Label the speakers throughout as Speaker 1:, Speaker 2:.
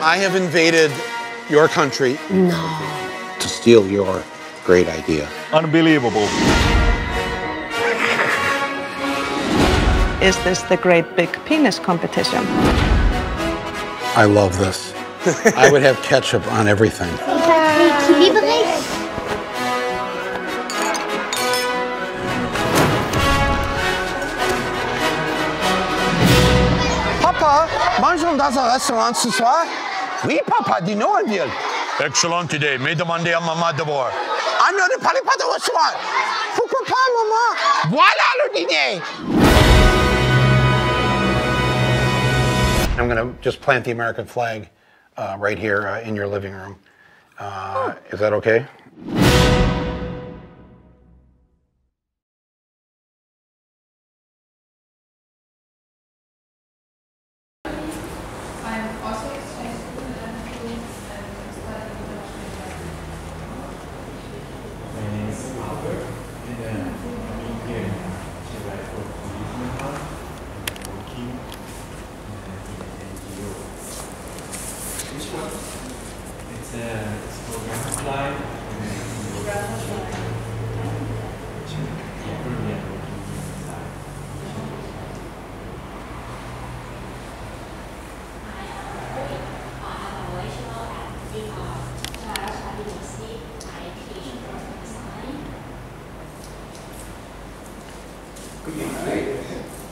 Speaker 1: I have invaded your country.
Speaker 2: No.
Speaker 1: To steal your great idea.
Speaker 3: Unbelievable.
Speaker 4: Is this the great big penis competition?
Speaker 1: I love this. I would have ketchup on everything.
Speaker 5: Papa, mangeons dans un restaurant ce soir? Oui, papa, dis-nous un deal.
Speaker 3: Excellent idée. Mais demandez à maman d'abord.
Speaker 5: Ah non, ne parlez pas de restaurant. Pourquoi pas, maman? Voilà le dîner.
Speaker 1: I'm going to just plant the American flag right here in your living room. Is that okay?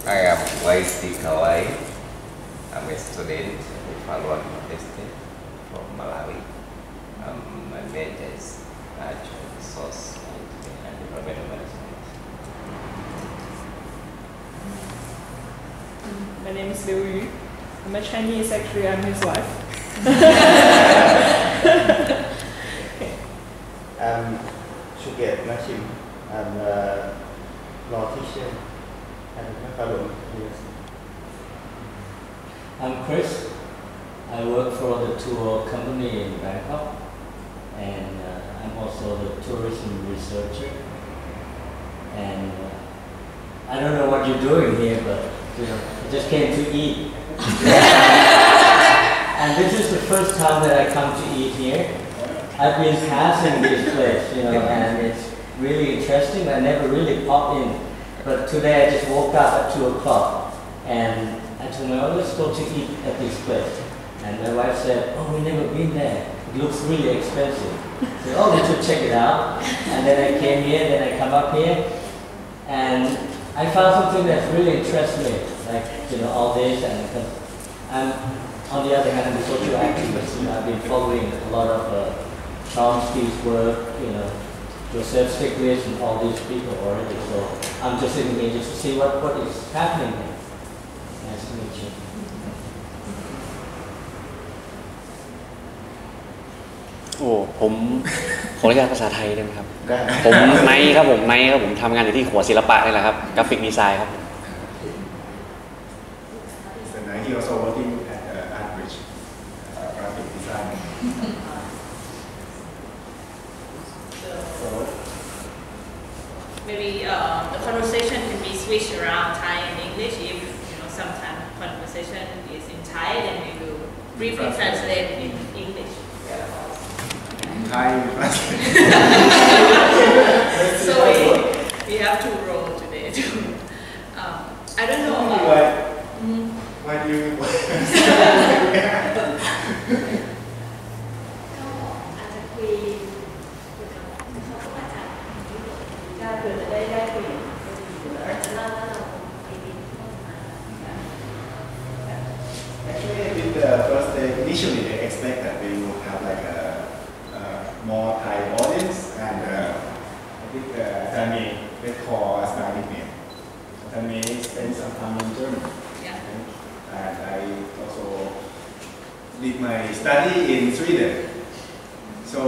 Speaker 6: I am Wai. I'm a student of Harvard University from Malawi. My major is natural resource and environmental management.
Speaker 7: My name is Liu Yu. I'm a Chinese, actually I'm his wife.
Speaker 8: I'm Shuget Machim. I'm a law teacher at Ahlwung University.
Speaker 9: I'm Chris. I work for the tour company in Bangkok, and I'm also the tourism researcher. And I don't know what you're doing here, but I just came to eat. And this is the first time that I come to eat here. I've been passing this place, and it's really interesting. I never really popped in, but today I just woke up at 2 o'clock, and I told my wife, let's go to eat at this place. And my wife said, oh, we've never been there. It looks really expensive. I said, oh, we should check it out. And then I came here, then I come up here, and I found something that really interests me, like, all this, and I'm, on the other hand, I'm a social activist. I've been following a lot of Chomsky's work, Joseph Stiglitz and all these people already. So I'm just sitting here just to see what is happening here. Nice to meet you.
Speaker 10: โอ้ผมขออนุญาตภาษาไทยได้ไหมครับผมไนท์ครับผมทำงานอยู่ที่หัวศิลปะนี่แหละครับกราฟิกดีไซน์ครับ
Speaker 8: He also working at Artbridge, graphic design. So
Speaker 11: maybe the conversation can be switched around Thai and English. If sometimes conversation is in Thai, then we will briefly translate in English.
Speaker 8: Thai.
Speaker 11: So we have to roll today too. I don't know.
Speaker 8: Why do you?
Speaker 12: did my study in Sweden. So,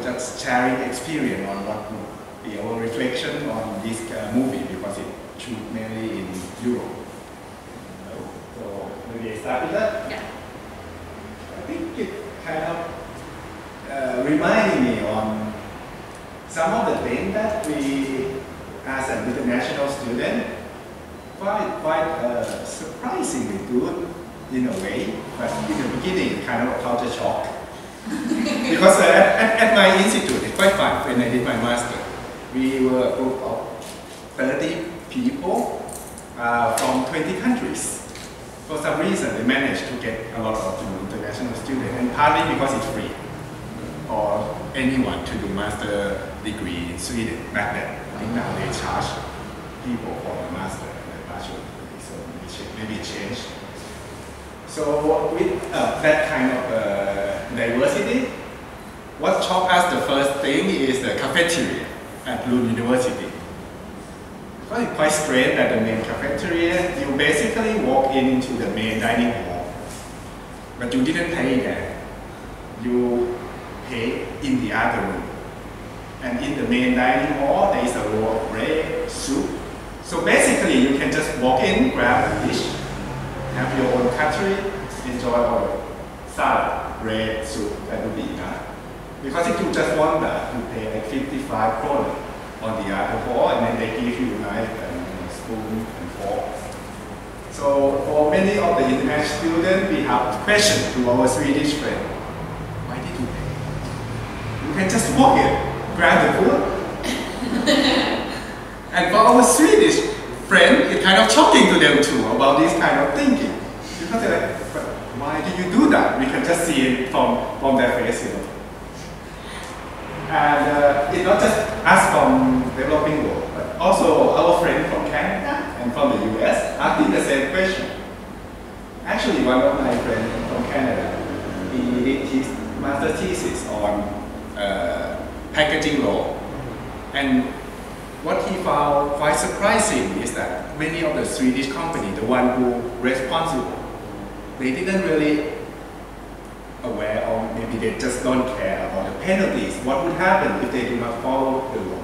Speaker 12: just sharing experience on what would be our reflection on this movie because it shoot mainly in Europe. So, maybe I start with that?
Speaker 11: Yeah.
Speaker 12: I think it kind of reminded me on some of the things that we, as an international student, find quite surprisingly good in a way, but in the beginning, kind of a culture shock. Because at my institute, it's quite fun when I did my master. We were a group of 30 people from 20 countries. For some reason, they managed to get a lot of international students, and partly because it's free for anyone to do master degree in Sweden back then. I think now they charge people for a master and a bachelor degree, so maybe it changed. So with that kind of diversity, what shocked us the first thing is the cafeteria at Lund University. It's quite strange that the main cafeteria, you basically walk into the main dining hall, but you didn't pay there. You pay in the other room. And in the main dining hall, there is a row of bread, soup. So basically, you can just walk in, grab a dish, have your own cutlery, enjoy all the salad, bread, soup, that would be enough. Because if you just want that, you pay like 55 kroner on the other hall, and then they give you a knife and spoon and fork. So for many of the international students, we have a question to our Swedish friend. Why did you pay? You can just walk in, grab the food. And for our Swedish friend, it's kind of shocking to them too about this kind of thinking. Because they're like, but why do you do that? We can just see it from their face, you know. And it's not just us from developing world, but also our friend from Canada and from the US asking the same question. Actually, one of my friends from Canada, he did his master thesis on packaging law. And what he found quite surprising is that many of the Swedish companies, the one who responsible, they didn't really aware, or maybe they just don't care about the penalties. What would happen if they do not follow the law?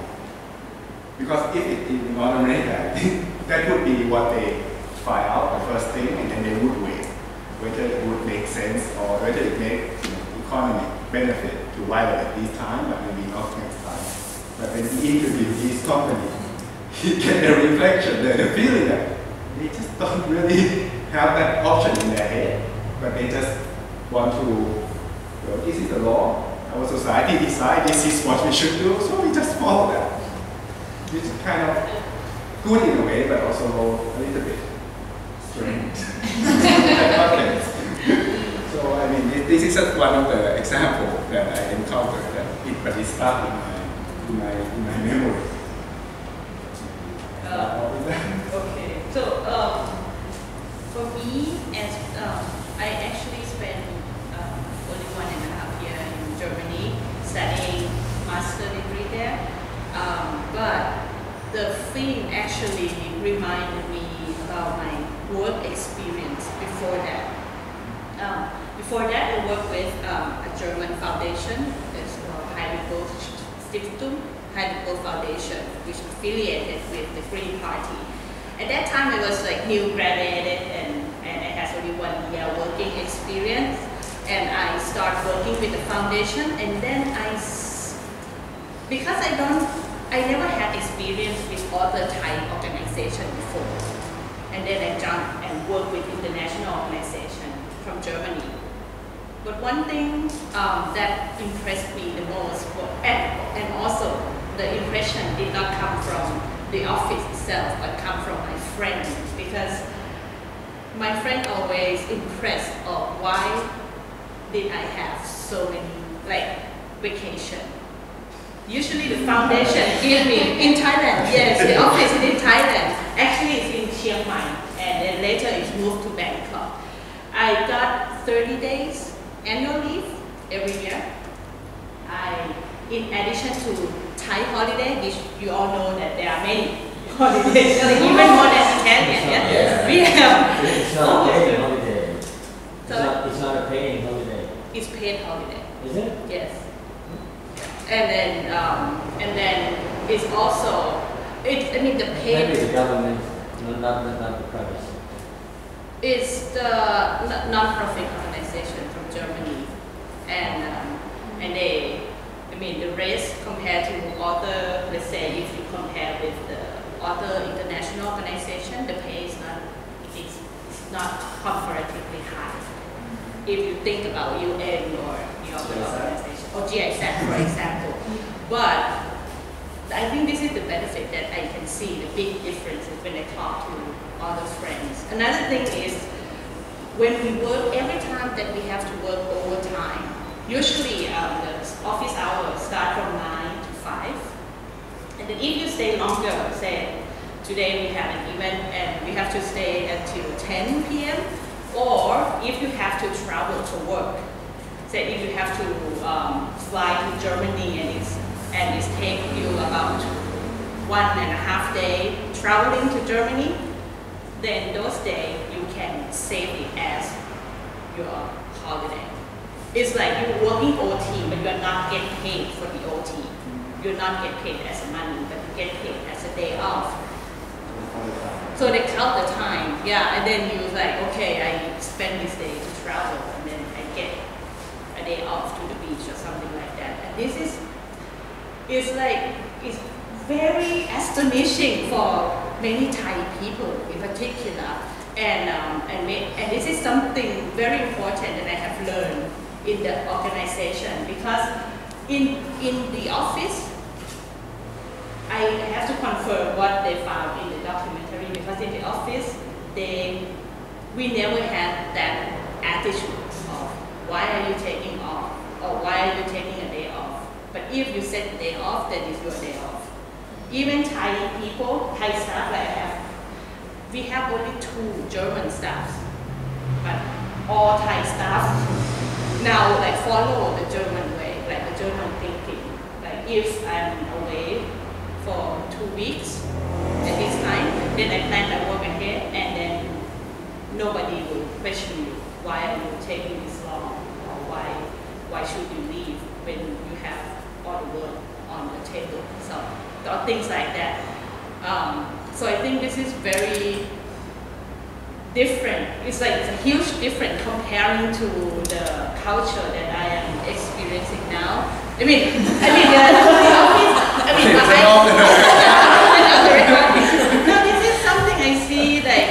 Speaker 12: Because if it is not America, that would be what they find out the first thing, and then they would wait whether it would make sense or whether it makes economic benefit to violate this time, but maybe not next time. But when he interviewed his company, he get the reflection, the feeling that they just don't really have that option in their head, but they just want to, well, this is the law, our society decides this is what we should do, so we just follow that. Which is kind of good in a way, but also a little bit strange. So I mean, this is just one of the examples that I encountered that it stuck in my memory.
Speaker 11: Okay, so for me, as I actually spent only 1.5 years in Germany studying master degree there, but the film actually reminded me about my work experience before that. Before that, I worked with a German foundation, it's called Heidelberg Stiftung, Heidelberg Foundation, which is affiliated with the Green Party. At that time, I was like new graduated and I had only 1 year working experience. And I started working with the foundation, and then because I never had experience with other Thai organization before. And then I jumped and worked with international organization from Germany. But one thing that impressed me the most, and also the impression did not come from the office itself, but come from my friend, because my friend always impressed of why did I have so many vacation. Usually the foundation give me in Thailand. Yes, the office is in Thailand. Actually, it's in Chiang Mai, and then later it's moved to Bangkok. I got 30 days annual leave every year. In addition to Thai holiday, which you all know that there are many holidays, even more than Italian. Yeah? We have.
Speaker 9: It's not a paid holiday. It's not a paid holiday.
Speaker 11: It's paid holiday.
Speaker 9: Is it?
Speaker 11: Yes. And then it's also the paid.
Speaker 9: Maybe the government, not the private.
Speaker 11: It's the non-profit organization from Germany, and they, the rates compared to other, let's say if you compare with the other international organization, the pay is not, it's not comparatively high. If you think about UN or other organization, or GIZ, for example. But I think this is the benefit that I can see, the big differences when I talk to other friends. Another thing is, when we work, every time that we have to work overtime, usually the office hours start from 9 to 5. And then if you stay longer, say, today we have an event and we have to stay until 10 p.m. Or if you have to travel to work, say if you have to fly to Germany and it's take you about 1.5 days traveling to Germany, then those days you can save it as your holiday. It's like you're working OT, but you're not getting paid for the OT. You're not getting paid as money, but you get paid as a day off. So they count the time, yeah, and then you're like, okay, I spend this day to travel, and then I get a day off to the beach or something like that. And this is, it's very astonishing for many Thai people in particular, and this is something very important that I have learned in the organization, because in the office, I have to confirm what they found in the documentary, because in the office, we never had that attitude of why are you taking off or why are you taking a day off. But if you set the day off, then it's your day off. Even Thai people, Thai staff like I have, we have only 2 German staffs, but all Thai staff now like follow the German way, like the German thinking. Like if I'm away for 2 weeks at this time, then I plan my work ahead, and then nobody will question you. Why are you taking this long? Or why should you leave when you have all the work on the table? So or things like that. So I think this is very different. It's like it's a huge difference comparing to the culture that I am experiencing now. I mean, no, this is something I see like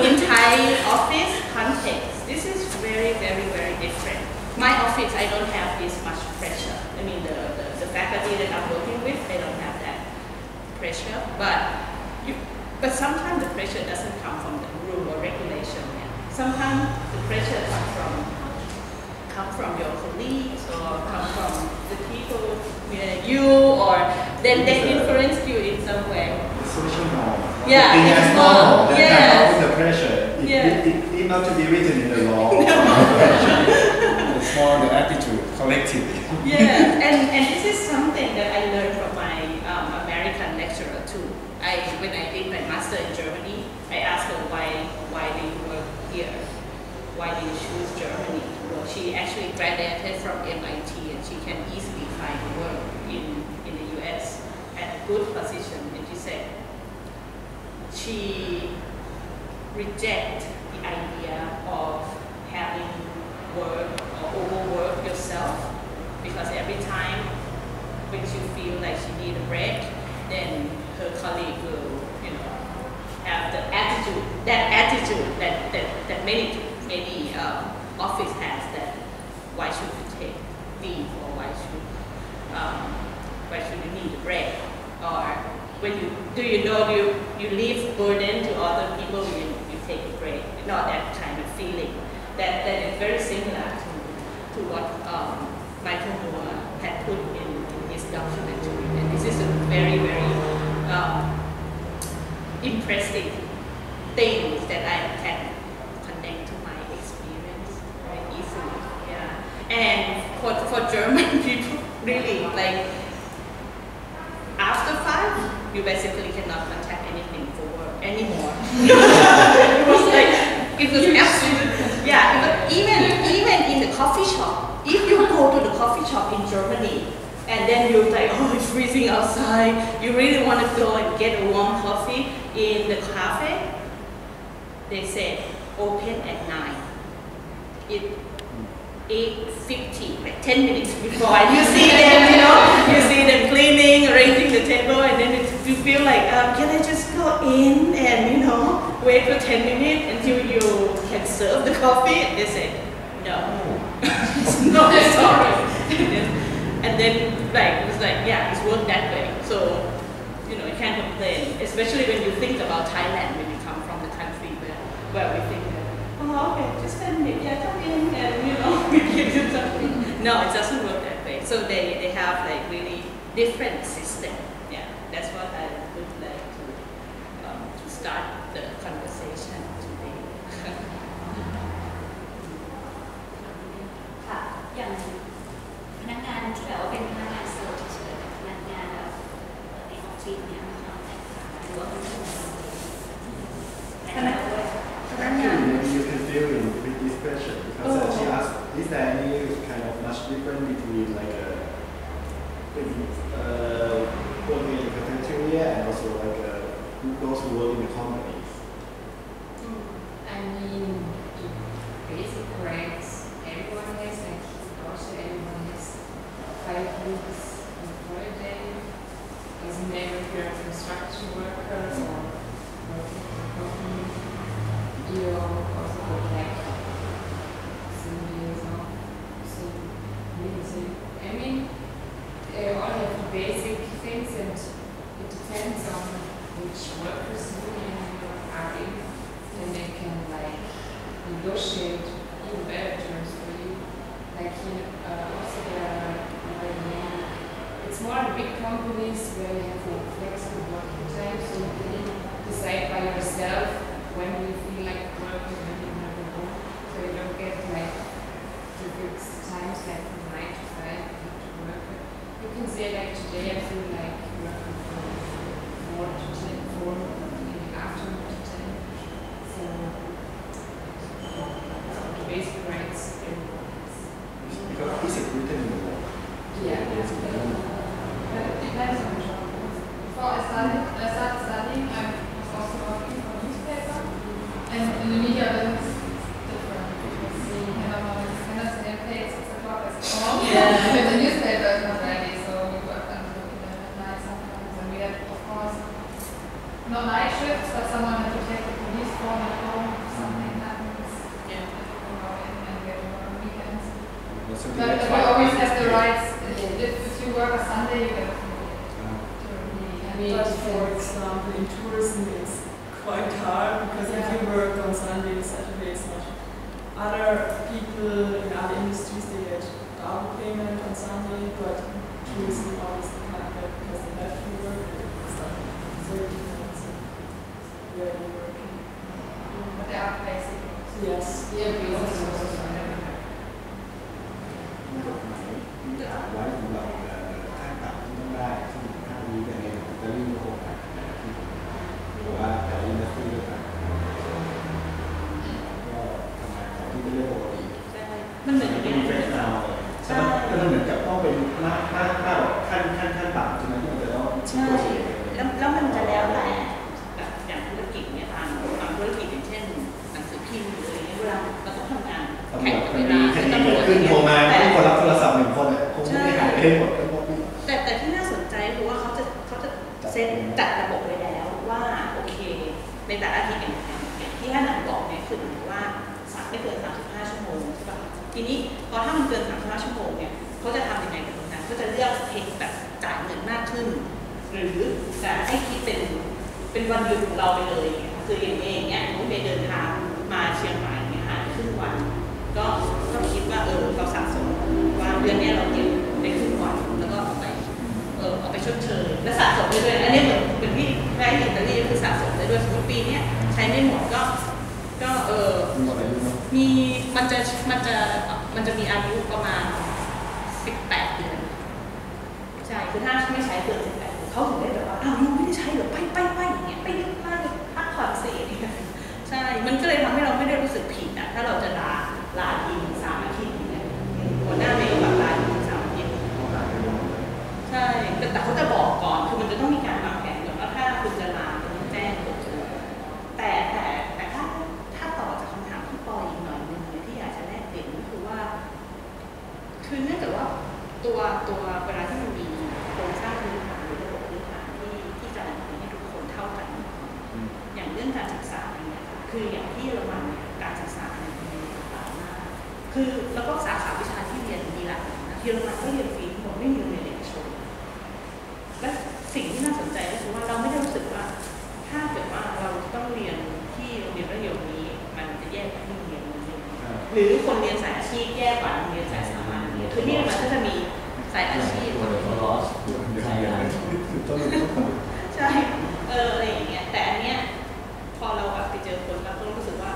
Speaker 11: in Thai office context. This is very, very, very different. My office, I don't have this much pressure. I mean, the faculty that I'm working with, they don't have that pressure. But sometimes the pressure doesn't come from the rule or regulation. Yeah. Sometimes the pressure come from your colleagues or come from the people you, or then they influence you in some way.
Speaker 12: Social norm.
Speaker 11: Yeah,
Speaker 12: Being as normal. That
Speaker 11: yeah.
Speaker 12: kind of the pressure. It need not to be written in the law. It's more the attitude collectively.
Speaker 11: Yeah, and this is something that I learned from my American lecturer too. When I did my master in Germany, I asked her why do you work here? Why do you choose Germany? Well, she actually graduated from MIT, and she can easily find work in the US at a good position. And she said she rejected the idea of having work or overwork yourself, because every time when she feel like she need a break, then her colleague will, have the attitude that many office has, that why should you take leave, or why should you need a break, or when you leave burden to other people when you take a break. Not that kind of feeling. That is very similar to what Michael Moore had put in his documentary, and this is a very, very impressive things that I can connect to my experience very easily. Yeah, and for German people, really, like after 5, you basically cannot contact anything for work anymore. It was absolute. Yeah, but even in the coffee shop, if you go to the coffee shop in Germany, and then you're like, oh, it's freezing outside, you really want to go and get a warm coffee in the cafe, they say open at 9. It 8:50, like 10 minutes before, and you see them, you see them cleaning, arranging the table, and then you feel like, can I just go in and, wait for 10 minutes until you can serve the coffee, and they said, no, no, sorry. And then like, it was like, yeah, it's worked that way. So, you know, you can't complain, especially when you think about Thailand, when you come from the country where we think that, oh, okay, just 10 minutes, yeah, come in, and, you know, we give you something. No, it doesn't work that way. So they have like really different system. Yeah, that's what I would like to start the conversation today.
Speaker 2: ค่ะอย่างพนักงานที่แบบว่าเป็นพนักงานเซลล์เฉยๆพนักงานแบบในออฟฟิศเนี่ยมีความแตกต่างหรือว่าเป็นยังไงพนักงาน
Speaker 8: Maybe you can fill in with this question because she asked, is there any kind of much difference between like working in the cafeteria and also like those who work in the companies?
Speaker 13: I mean, the basic grades everyone has, like also everyone has 5 weeks on holiday. Doesn't matter if you're a construction worker or working in a company. You also go like some years off. So I mean, they all have the basic things, and it depends on which workers union you are in, and they can like negotiate even better terms for you. Like also it's more the big companies where you have flexible working time, so you can decide by yourself when you feel like working, when you want to go home, so you don't get like the fixed times like from 9 to 5 you have to work. You can say like today I feel like working from 4 to 10, 4 in the afternoon to 10. So the basic rights
Speaker 8: Because is it written in the law?
Speaker 13: Yeah, but it depends on the job. Before I started studying, I was also working for a newspaper, and in the media business it's different. You cannot say okay, it's 6 o'clock, it's home. But the newspaper is not ready, so we work until 11 at night sometimes, and we had, of course, not night shifts, but someone had to take the police phone at home if something happens. Yeah. And get work on weekends. But you always have the rights. If you work a Sunday, you get
Speaker 7: But for example, in tourism, it's quite hard because if you work on Sunday and Saturday, it's not. Other people in other industries, they get double payment on Sunday, but tourism obviously can't get because they have to work. So it depends where you're working.
Speaker 13: But they are basic.
Speaker 7: Yes.
Speaker 13: Yeah, basic.
Speaker 8: ไว้ของเราค่าตัดที่ต้องได้ซึ่งค่านี้อย่างเงี้ยจะรีบโครงการที่หรือว่าแต่อินดัสทรีก็ต่างก็ทำงานของที่เป็นเรื่องปกติ
Speaker 11: มันเหมือน
Speaker 8: เป็นเฟสนาวเลยใช่ไหมก็เหมือนกับต้องเป็นค่าขั้นต่ำใช่ไหมที่มันจะต้องใช่
Speaker 11: แล้วมันจะแล้วแต่แบบอย่างธุรกิจเนี่ยบางธุรกิจอย่างเช่นหนังสือพิมพ์หรืออะไรเงี้ยเวลาเราต้องทำงานแข่งกับเวลาตำรวจ
Speaker 8: ขึ้นโทรมาให้คนรับโทรศัพท์1 คนคงไม่ได้หายไปหมดทั้งหมด
Speaker 11: แต่ที่น่าสนใจคือว่าเขาจะเซ็ตจัดระบบไว้แล้วว่าโอเคในแต่ละอาทิตย์อย่างที่ท่านหนังบอกเนี่ยคือว่าไม่เกิน35 ชั่วโมงใช่ป่ะทีนี้พอถ้ามันเกิน35 ชั่วโมงเนี่ยเขาจะทำยังไงกับตรงนั้นเขาจะเลือกเทคแบบจ่ายเงินมากขึ้นหรือจะให้คิดเป็นวันหยุดของเราไปเลยคืออย่างเองเนี่ยผมไปเดินทางมาเชียงใหม่เนี่ยหายครึ่งวันก็คิดว่าเราสะสมว่าเดือนนี้เราเก็บได้ครึ่งวันแล้วก็เอาไปชดเชยและสะสมได้ด้วยอันนี้เหมือนที่แม่อิตาลีคือสะสมได้ด้วยสมมติปีนี้ใช้ไม่หมดก็มีมันจะมีอายุประมาณ18 เดือนใช่คือถ้าไม่ใช้เกิน18เขาถึงได้แบบว่าอ้าวยังไม่ได้ใช้เหรอไปอย่างเงี้ยไปยุ่งมากเลยพักผ่อนเสียใช่มันก็เลยทำให้เราไม่ได้รู้สึกผิดนะถ้าเราจะลาที3 อาทิตย์เนี่ยหัวหน้าไม่ต้องแบบลาที3 อาทิตย์ใช่แต่เขาจะบอกก่อนคือมันจะต้องมีการวางแผนก่อนว่าถ้าคุณจะลาคุณต้องแจ้งก่อนแต่ถ้าต่อจากคำถามที่ปออีกหน่อยนึงที่อยากจะแลกเปลี่ยนก็คือว่าคือเนื่องจากว่าตัวเวลาที่มันมีโครงสร้างพื้นฐานหรือระบบพื้นฐานที่จะให้ทุกค คืออย่างที่เยอรมันเนี่ยการศึกษาเนี่ยมีต่างมากคือแล้วก็สาขาวิชาที่เรียนมีหลากหลายนะเยอรมันก็เรียนฟรีทั้งหมดไม่มีโรงเรียนเอกชนและสิ่งที่น่าสนใจก็คือว่าเราไม่ได้รู้สึกว่าถ้าเกิดว่าเราต้องเรียนที่โรงเรียนประโยคนี้มันจะแยกจากที่โรงเรียนนี้หรือคนเรียนสายอาชีพแยกกว่าโรงเรียนสายสามัญคือที่มันก็จะมีสายอาชีพใช่อะไรอย่างเงี้ยแต่อันเนี้ยพอเราแบบไปเจอคนแล้วเรารู้สึกว่า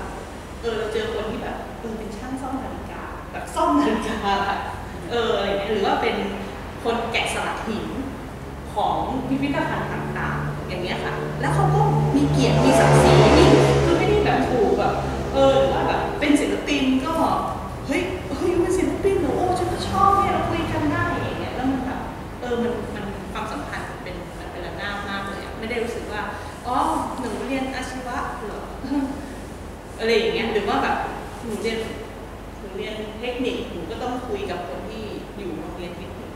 Speaker 11: เราเจอคนที่แบบเป็นช่างซ่อมนาฬิกาแบบซ่อมนาฬิกาอะไรอย่างเงี้ยหรือว่าเป็นคนแกะสลักหินของพิพิธภัณฑ์ต่างๆอย่างเงี้ยค่ะแล้วเขาก็มีเกียรติมีศักดิ์ศรีนี่คือไม่ได้แบบถูกแบบหรือว่าแบบเป็นศิลปินก็เฮ้ยเป็นศิลปินเหรอโอ้ฉันก็ชอบเนี่ยเราคุยกันได้อย่างเงี้ยแล้วมันแบบมันความสัมพันธ์มันเป็นระนาบมากเลยไม่ได้รู้สึกว่าอ๋อหนูเรียนอาชีวะเหรออะไรอย่างเงี้ยหรือว่าแบบหนูเรียนเทคนิคหนูก็ต้องคุยกับคนที่อยู่โรงเรียนเทคนิค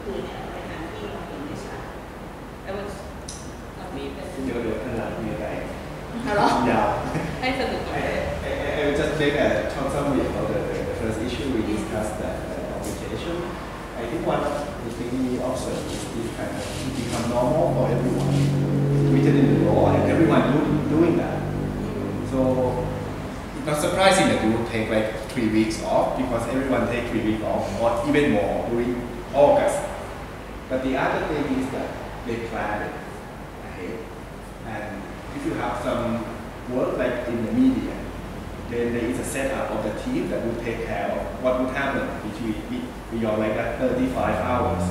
Speaker 11: คือเนี่ยเป็นงานที่เราเห็นไม่ชัดแต่ว่าเรามีเป็น
Speaker 12: เดี๋ยวขนาดมีอะไร
Speaker 11: ยาวให้สนุก
Speaker 12: I will just make a short summary about the first issue we discussed that communication. I think one of the things we observe is this kind of become normal for everyone, written in the law, and everyone doing that. So it's not surprising that you take like 3 weeks off because everyone take 3 weeks off or even more during August. But the other thing is that they plan it ahead. And if you have some work like in the media, then there is a setup of the team that will take care of what would happen beyond like that 35 hours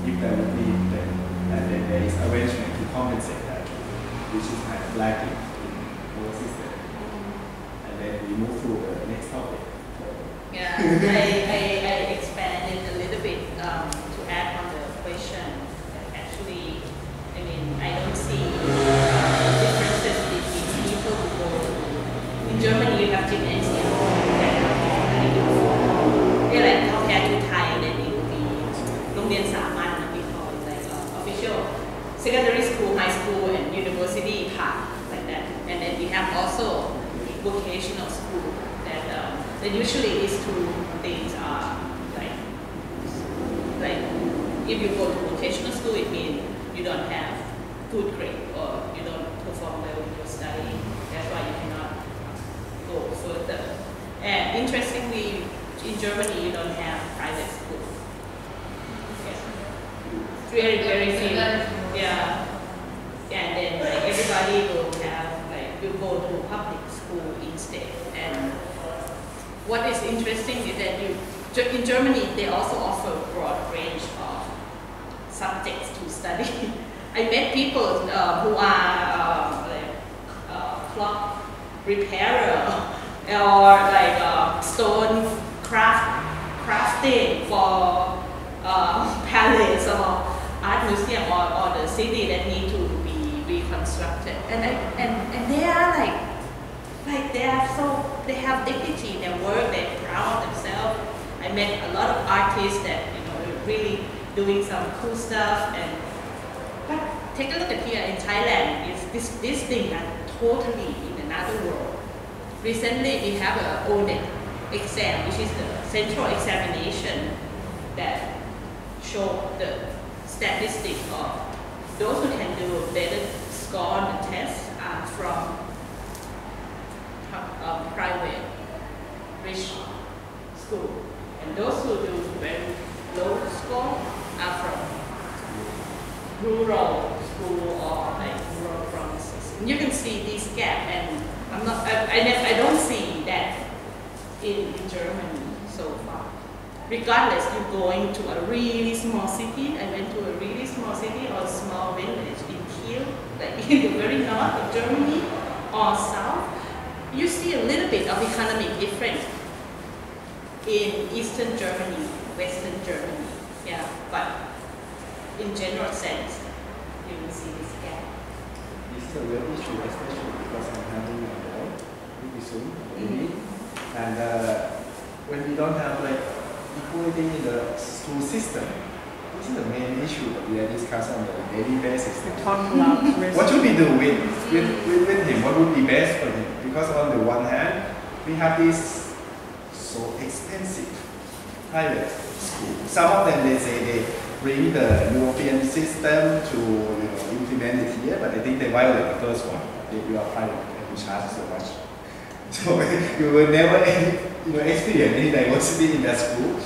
Speaker 12: if there would be them. And then there is arrangement to compensate that, which is kind of lacking in our system. And then we move through the next topic.
Speaker 11: Yeah, I expanded a little bit to add on the question. Actually, I mean, I don't see differences between people who go. In Germany, you have gymnasium. They like compared to Thai, then it would be โรงเรียนสามัญ we call it like official secondary school, high school, and university part like that. And then we have also vocational school that usually these two things are like if you go to vocational school, it means you don't have good grade or you don't perform well in your study. That's why you cannot go further. And interestingly, in Germany, you don't have private school. Yeah. Very few. Yeah. And then like everybody will go to public school instead. And what is interesting is that in Germany, they also offer a broad range of subjects to study. I met people who are clock repairer or like stone crafting for palace or art museum or the city that need to be reconstructed. And they are like they have dignity in their work. They're proud of themselves. I met a lot of artists that are really doing some cool stuff. But take a look at here in Thailand. This thing that totally in another world. Recently, we have a ONET exam, which is the central examination that show the statistics of those who can do a better score on the test are from private rich school, and those who do very low score are from rural school or like rural provinces. And you can see this gap, and I don't see that in Germany so far. Regardless, you're going to a really small city. I went to a really small city or a small village in Kiel, like in the very north of Germany or south. You see a little bit of economic difference in Eastern Germany, Western Germany. Yeah, but in general sense, you will see this gap.
Speaker 12: This is a real issue, especially because I'm having a boy pretty soon, maybe. And when we don't have like equality in the school system, this is the main issue that we are discussing on a daily basis.
Speaker 4: Talk about
Speaker 12: what should we do with him? What would be best for him? because on the one hand, we have this so expensive private school. Some of them they say they bring the European system to implement it here, but I think they violate the first one. If you are private and you charge so much, so you will never experience any diversity in that school.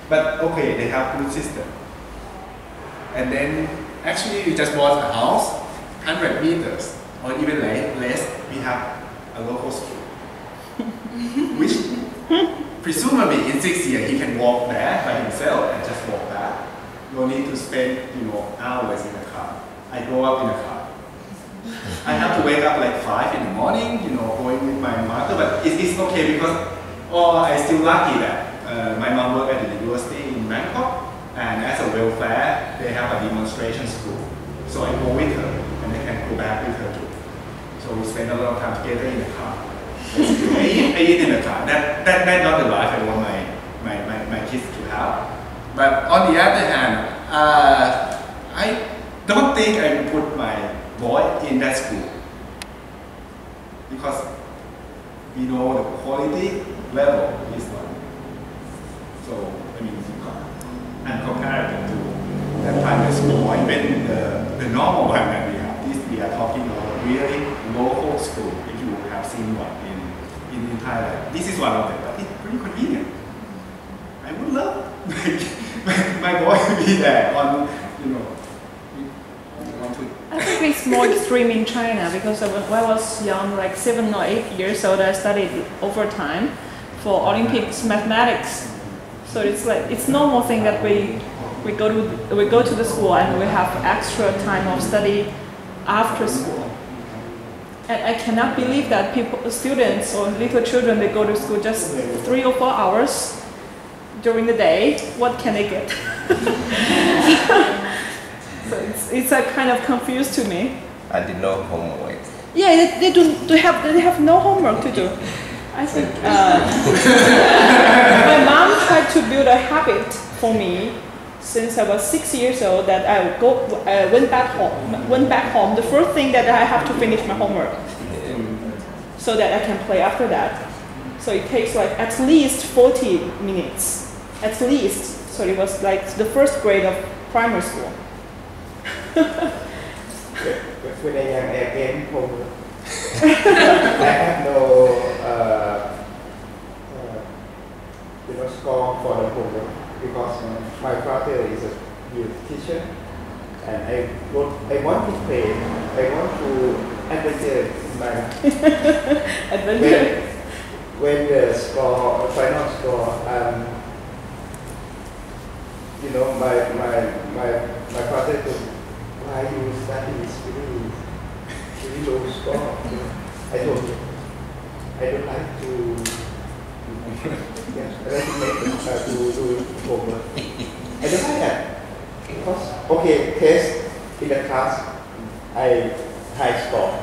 Speaker 12: But okay, they have good system. And then actually you just bought a house, 100 meters or even less. We have a local school, which presumably in 6 years he can walk there by himself and just walk back. No need to spend hours in a car. I grow up in a car. I have to wake up like 5 in the morning, going with my mother, but it's okay because I'm still lucky that my mom worked at the university in Bangkok, and as a welfare they have a demonstration school, so I go with her and I can go back with her too. So we spend a lot of time together in the car. I eat in the car. That's not the life I want my kids to have. But on the other hand, I don't think I would put my boy in that school because we know the quality level is not. So I mean, and compared to that private school or even the normal one that we have, we are talking about really local school. If you have seen one in Thailand, this is one of them, but it's pretty convenient. I would love my boy to be there on,
Speaker 4: I think it's more extreme in China because when I was young, like 7 or 8 years old, I studied overtime for Olympics mathematics. So it's normal thing that we go to the school and we have extra time of study after school. And I cannot believe that students or little children, they go to school just 3 or 4 hours during the day. What can they get? So it's a kind of confused to me.
Speaker 6: I did no homework.
Speaker 4: Yeah, they have no homework to do. I think my mom tried to build a habit for me since I was 6 years old that I went back home. The first thing that I have to finish my homework so that I can play after that. So it takes like at least 40 minutes, at least. So it was like the first grade of primary school.
Speaker 8: When I am again home, I have no score for the homework because my father is a youth teacher, and I want to play. I want to adventure in my life. When the final score, my father told, why you study this really low score? I told him, I don't like to do homework. I don't like that. Because, test in the class, I high score,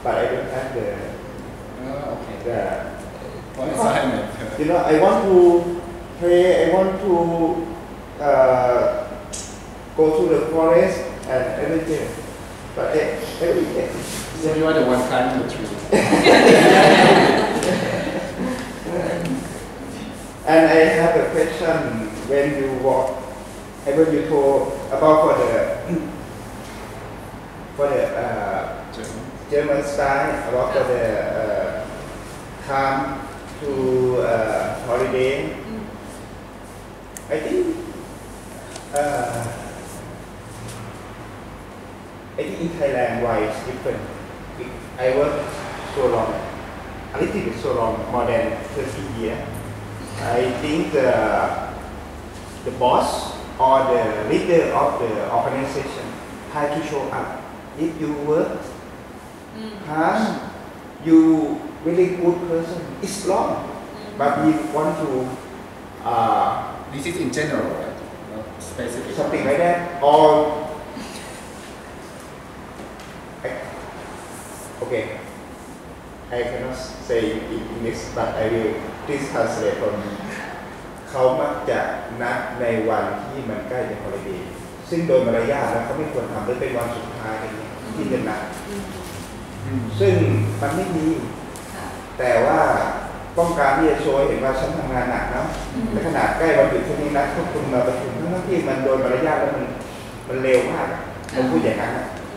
Speaker 8: but I don't have the assignment. I want to play, I want to go to the forest and everything. But every day.
Speaker 12: So you are the one climbing the tree.
Speaker 8: And I have a question when you told about for the German style, about for the time to holiday. I think in Thailand why it's different. I worked so long, a little bit so long, more than 30 years. I think the boss or the leader of the organization had to show up. If you work hard, you really good person. It's long, but we want to.
Speaker 12: This is in general, right? Not specific.
Speaker 8: Something like that, or okay. I cannot say in English, but I will please translate from เขามักจะนัดในวันที่มันใกล้จะฮอลิเดย์ซึ่งโดยมารยาทแล้วเขาไม่ควรทำหรือเป็นวันสุดท้ายที่จะนัดซึ่งมันไม่มี แต่ว่าต้องการที่จะโชว์ให้เห็นว่าฉันทำงานหนักนะและขนาดใกล้วันหยุดช่วงนี้นัดพวกคุณมาประชุมทั้งที่มันโดยมารยาทแล้วมันเร็วมากผมพูดอย่างนั้น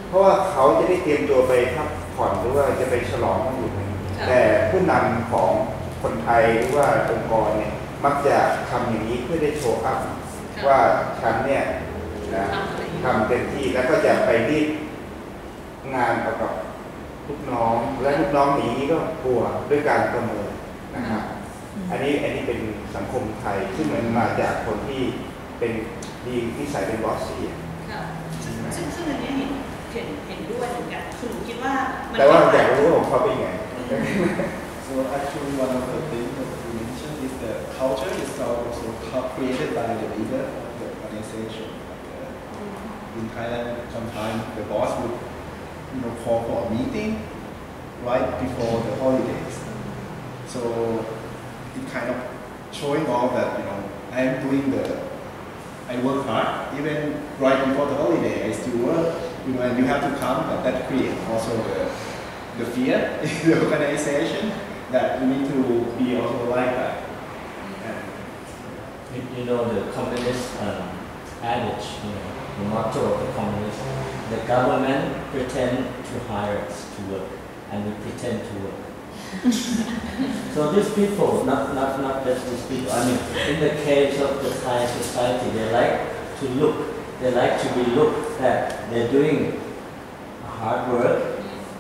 Speaker 8: เพราะว่าเขาจะได้เตรียมตัวไปพักผ่อนหรือว่าจะไปฉลองวันหยุดแต่ผู้นำของคนไทยหรือว่าองค์กรเนี่ยมักจะทำอย่างนี้เพื่อได้โชว์อัพว่าฉันเนี่ยทำเต็มที่แล้วก็จะไปรีบงานเอากับลูกน้องและลูกน้องหนีก็กลัวด้วยการประเมินนะครับอันนี้เป็นสังคมไทยซึ่งมันมาจากคนที่เป็นดีนิสัยเป็นบอสซี่
Speaker 11: ซึ่งอันนี้เห็นด้วยเหมือนกันคือหนูคิดว่า
Speaker 8: แต่ว่าอยากรู้ของเขาเป็นไง
Speaker 12: So actually one of the things that you mentioned is the culture is also created by the leader of the organization. In Thailand, sometimes the boss would call for a meeting right before the holidays. So it kind of showing off that I work hard even right before the holiday. I still work, and you have to come, but that creates also the fear in the organization that you need to be also like that.
Speaker 9: You know the communist adage, the motto of the communists, the government pretend to hire us to work, and we pretend to work. So these people, not just these people, I mean, in the case of the Thai society, they like to be looked that they're doing hard work,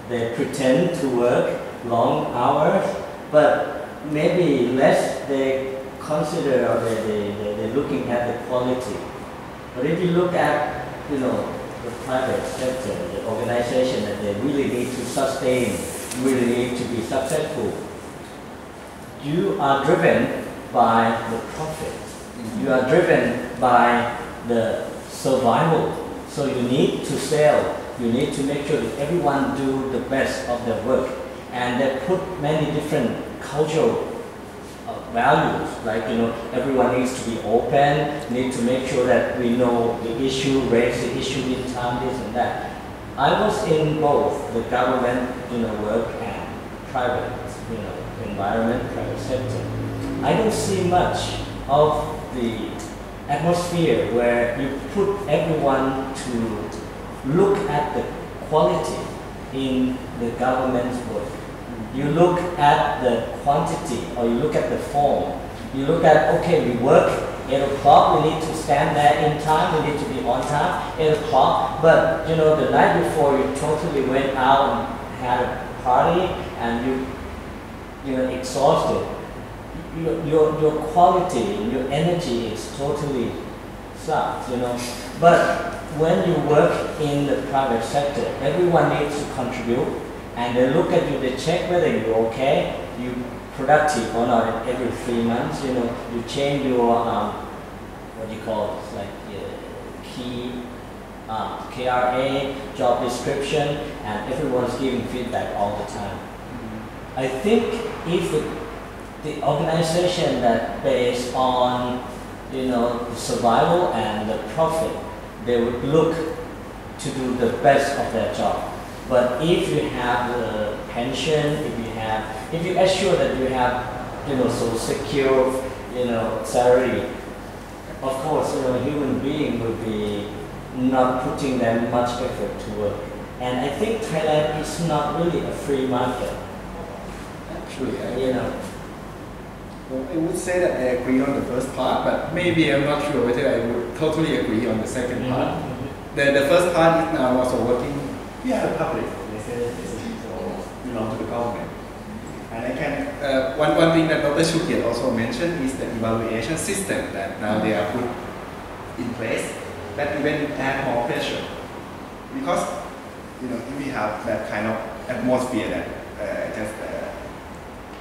Speaker 9: they pretend to work long hours, but maybe less they consider or they're looking at the quality. But if you look at, the private sector, the organization that they really need to sustain, really need to be successful, you are driven by the profit. You are driven by the survival. So you need to sell. You need to make sure that everyone do the best of their work. And they put many different cultural values, like everyone needs to be open, need to make sure that we know the issue, raise the issue in time, this and that. I was in both the government work and private environment, private sector. I don't see much of the atmosphere where you put everyone to look at the quality in the government's work. You look at the quantity or you look at the form. You look at, okay, we work 8 o'clock, we need to stand there in time, we need to be on time, 8 o'clock. But the night before you totally went out and had a party and you're exhausted. Your quality, your energy is totally sucked, But when you work in the private sector, everyone needs to contribute. And they look at you, they check whether you're okay, you're productive or not every 3 months, you change your, what do you call it, like KRA, job description, and everyone's giving feedback all the time. I think if the organization that based on, the survival and the profit, they would look to do the best of their job. But if you have the pension, if you assure that you have, so secure, salary, of course, a human being will be not putting them much effort to work. And I think Thailand is not really a free market.
Speaker 12: Actually, well, I would say that I agree on the first part, but maybe I'm not sure whether I would totally agree on the second part. The first part is now also working. We are the public, they say this belong to the government. And I can, one thing that Dr. Shukiat also mentioned is the evaluation system that now they are put in place that even add more pressure. Because, if we have that kind of atmosphere that I just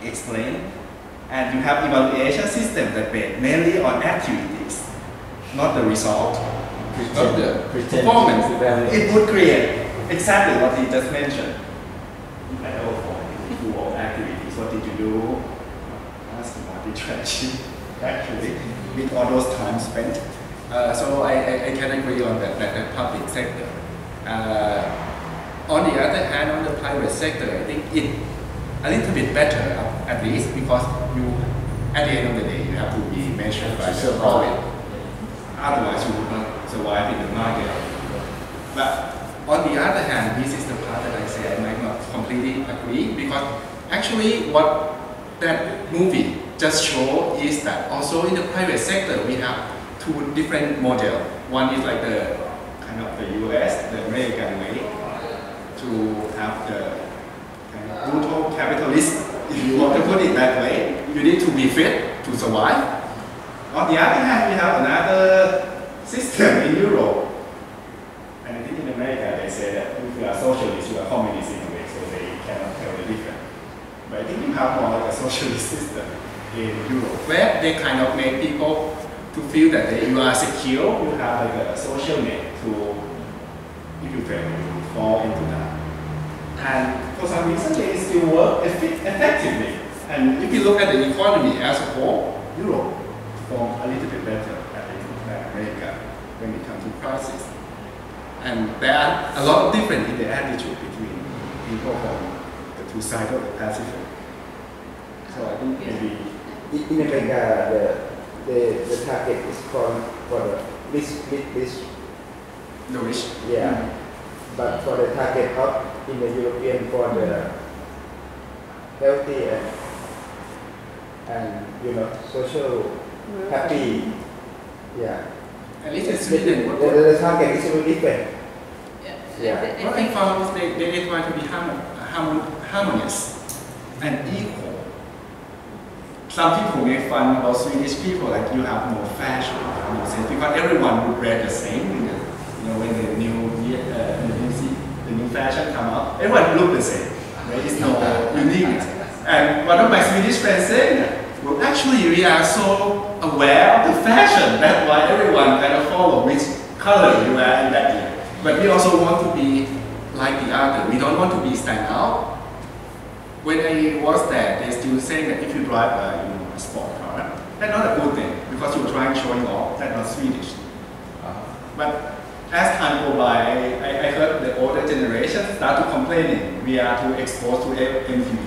Speaker 12: explained, and you have evaluation system that based mainly on activities, not the result, not the performance, it would create exactly what he just mentioned. Like, if you do all activities, what did you do? Ask what did you achieve, actually, with all those time spent. So I can agree on that public sector. On the other hand, on the private sector, I think a little bit better at least because you at the end of the day you have to be measured by the profit. Otherwise you would not survive in the market. But on the other hand, this is the part that I say I might not completely agree because actually what that movie just show is that also in the private sector we have two different models. One is like the kind of the US, the American way, to have the kind of brutal capitalist, if you want to put it that way. You need to be fit to survive. On the other hand, we have another system in Europe. And I think in America they say that if you are socialist, you are communist in a way, so they cannot tell the difference. But I think you have more like a socialist system in Europe, where they kind of make people to feel that you are secure, you have like a social net to, if you fail, you fall into that. And for some reason they still work effectively. And if you look at the economy as a whole, Europe performs a little bit better than America when it comes to crisis. And there are a lot of difference in the attitude between people from the two sides of the Pacific. So I think maybe
Speaker 8: in America the target is for the rich.
Speaker 12: The rich.
Speaker 8: Yeah. But for the target of in the European for the healthy and social happy. Yeah.
Speaker 12: At least in Sweden.
Speaker 8: The target is really different.
Speaker 12: Yeah. What I found is they try to be harmonious and equal. Some people make fun about Swedish people, like you have no fashion, because everyone would wear the same. When the new fashion come out, everyone look the same. There is no uniqueness. And one of my Swedish friends said, well, actually we are so aware of the fashion. That's why everyone kind of follow which color you wear in that year. But we also want to be like the other. We don't want to be stand out. When I was there, they still saying that if you drive a sport car, that's not a good thing because you're trying showing off. That's not Swedish. But as time go by, I heard the older generation start to complaining. We are too exposed to MTV.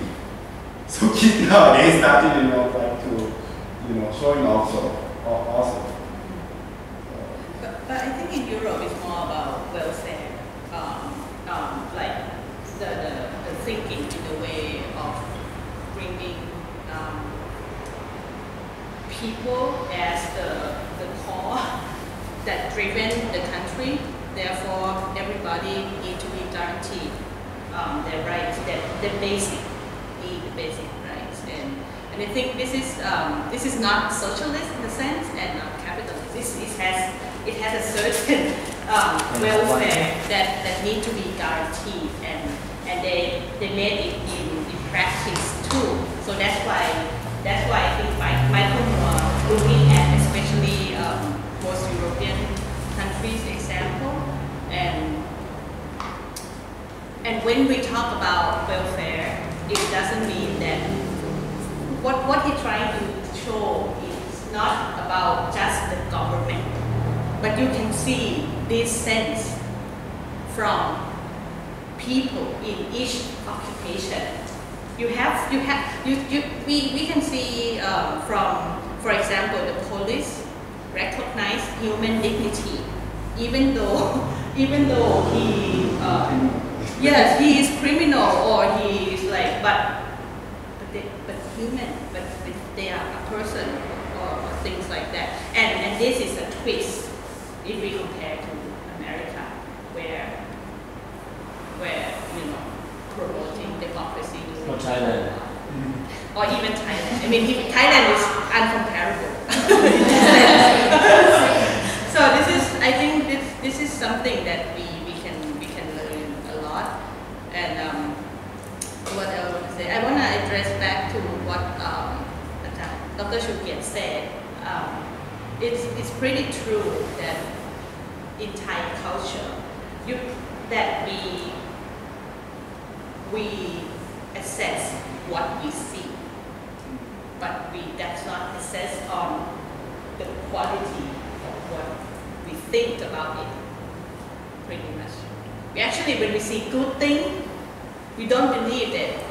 Speaker 12: So kids nowadays starting to showing off also.
Speaker 11: But I think in Europe it's more about welfare, like the thinking in the way of bringing people as the core that driven the country. Therefore, everybody need to be guaranteed their rights, the basic rights. And I think this is not socialist in the sense and not capitalist. It has a certain welfare that need to be guaranteed, and they made it in practice too. So that's why I think Michael Moore looking at especially most European countries example, and when we talk about welfare, it doesn't mean that what he's trying to show is not about just the government, but you can see this sense from people in each occupation. We can see from, for example, the police recognize human dignity, even though he yes, he is criminal or he is like, but human, but they are a person or things like that. And this is a twist if we compare to America, where promoting democracy.
Speaker 9: Or Thailand.
Speaker 11: Or even Thailand. I mean, Thailand is uncomparable. So I think this is something that we can learn a lot. And what I want to say, I want to address back to what Dr. Shukian said. It's pretty true that in Thai culture, that we assess what we see, but that's not assess on the quality of what we think about it. Pretty much. We actually, when we see good thing, we don't believe that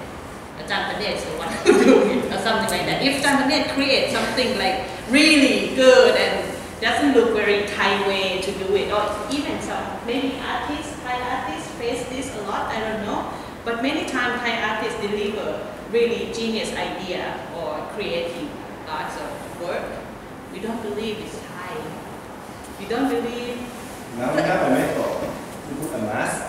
Speaker 11: Ajahn Panet, so what to do it or something like that. If Ajahn Panet creates something like really good and doesn't look very Thai way to do it, or even some maybe artists, Thai artists face this a lot, I don't know. But many times Thai artists deliver really genius idea or creative arts or work. We don't believe it's Thai. We don't believe.
Speaker 12: Now we have a method. You put a mask.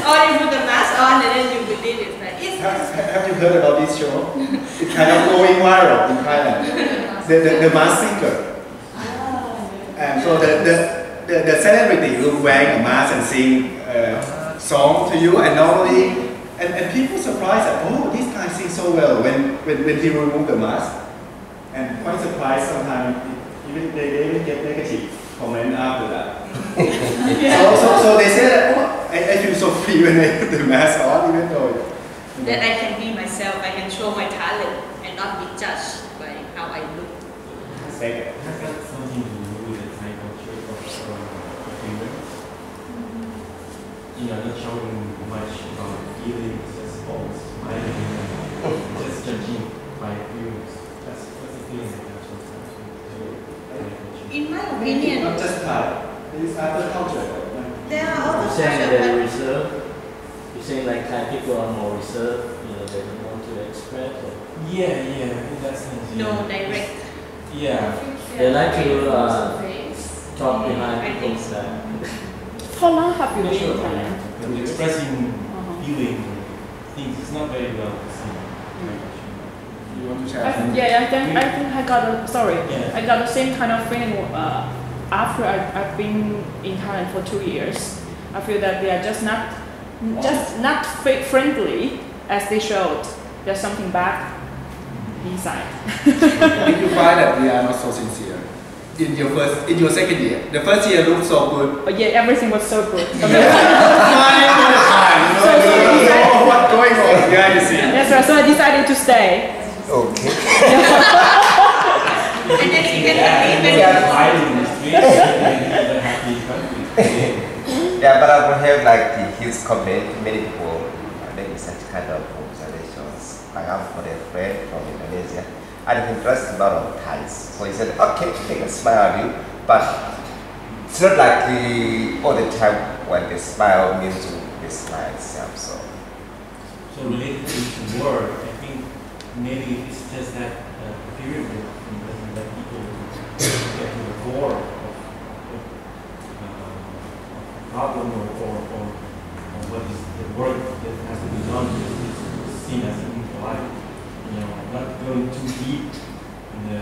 Speaker 11: Or you put the mask on and then you believe it's like it's.
Speaker 12: Have you heard about this show? It's kind of going viral in Thailand. The mask singer. And so the celebrity will wear a mask and sing a song to you, and normally and people surprised that oh, this guy sings so well when he removed the mask, and quite surprised sometimes even they even get negative comment after that. So they say that oh, I feel so free when I put the mask on, even though
Speaker 11: that I can be myself, I can show my talent and not be judged by how I look.
Speaker 14: Has that something to do with the Thai culture of feelings? You know, not showing much about feelings, just always smiling, just judging by feelings. That's the feeling that comes from Thai culture.
Speaker 11: In my opinion,
Speaker 12: not just Thai, it is other culture.
Speaker 11: There are other
Speaker 9: You're saying
Speaker 11: cultures,
Speaker 9: they're
Speaker 11: but
Speaker 9: reserved? You're saying like Thai people are more reserved, you know, they don't want to express? Or?
Speaker 14: Yeah, in that sense.
Speaker 11: No, direct.
Speaker 14: Yeah.
Speaker 9: They like to talk behind people's back.
Speaker 4: How long have you been in Thailand?
Speaker 14: Expressing feeling things is not very well seen.
Speaker 12: You want to share?
Speaker 4: I think I got I got the same kind of feeling after I've been in Thailand for 2 years. I feel that they are just not friendly as they showed. There's something back inside.
Speaker 12: Did you find that we are not so sincere? In your second year, the first year looked so good.
Speaker 4: Oh yeah, everything was so good.
Speaker 12: Smiling all the time, you know what's going on behind the scenes.
Speaker 4: Yes, sir. So I decided to stay.
Speaker 6: Okay.
Speaker 11: And then you can
Speaker 14: We are fighting in the streets and the happy country.
Speaker 6: Yeah, but I would have like his comment. Many people make such kind of observations. Like I'm for their friend from Indonesia. I didn't trust a lot of Thais. So he said, okay, they can smile at you, but it's not like all the time when they smile means they smile itself.
Speaker 14: So related to work, I think maybe it's just that period that people get to the core of problem or what is the work that has to be done is seen as impolite. You know, not going too deep in the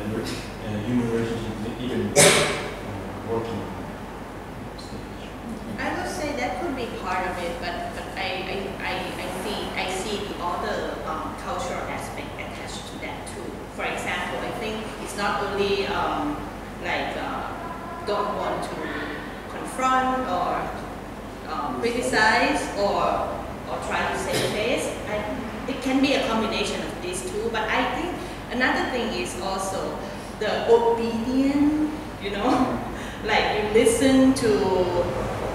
Speaker 14: human relationships, even working stage.
Speaker 11: I would say that could be part of it, but I see the other cultural aspect attached to that too. For example, I think it's not only don't want to confront or criticize or try to save face. It can be a combination of these two, but I think another thing is also the obedience, you know, like you listen to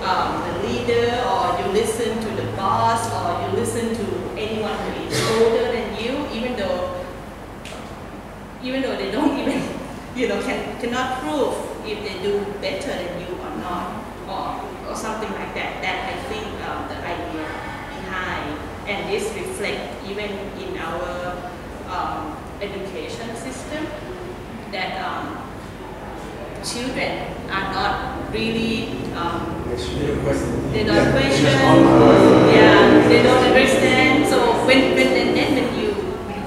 Speaker 11: the leader, or you listen to the boss, or you listen to anyone who is older than you, even though they don't even, you know, cannot prove if they do better than you or not, or something like that. That I think the idea behind. And this reflects even in our education system, that children are not really, they don't question, yeah, they don't understand. So when you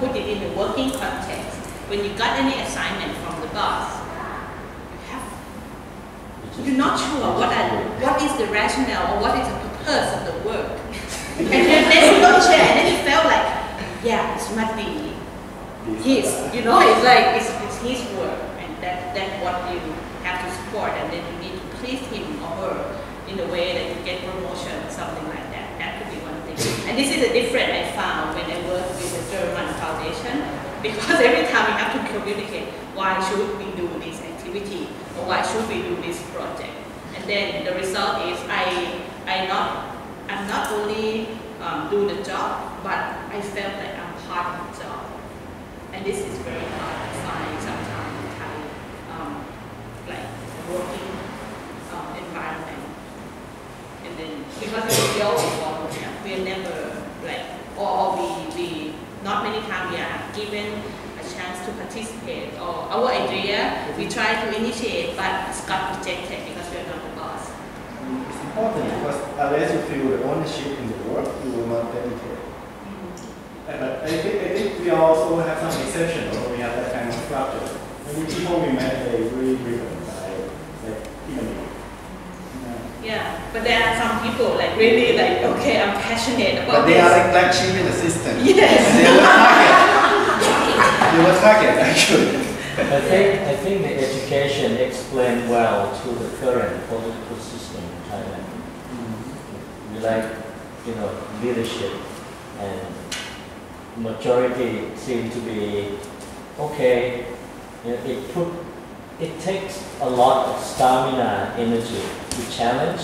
Speaker 11: put it in the working context, when you got any assignment from the boss, you're not sure what is the rationale or what is the purpose of the work. And then you don't share, and then you felt like, yeah, it must be his, you know, it's like it's his work, and that's what you have to support, and then you need to please him or her in a way that you get promotion, something like that. That could be one thing. And this is a difference I found when I worked with the German Foundation, because every time we have to communicate, why should we do this activity, or why should we do this project, and then the result is I'm not only do the job, but I felt like I'm part of the job. And this is very hard to find sometimes in Thai, like working environment. And then because we always volunteer, we are never like, or we not many times we are given a chance to participate. Or our idea, we try to initiate, but it's got rejected because we are not the boss.
Speaker 12: It's important because unless you feel the ownership in the work, you will not dedicate. But I think we also have some exception, or we have that kind of structure. Many people we met, they really driven by like even.
Speaker 11: Yeah, but there are some people like really like, okay, I'm passionate about
Speaker 12: But they
Speaker 11: this.
Speaker 12: are like black sheep in the system.
Speaker 11: Yes.
Speaker 12: They were target actually.
Speaker 9: I think the education explained well to the current political system in Thailand. We like, leadership, and majority seem to be okay. It takes a lot of stamina, energy to challenge,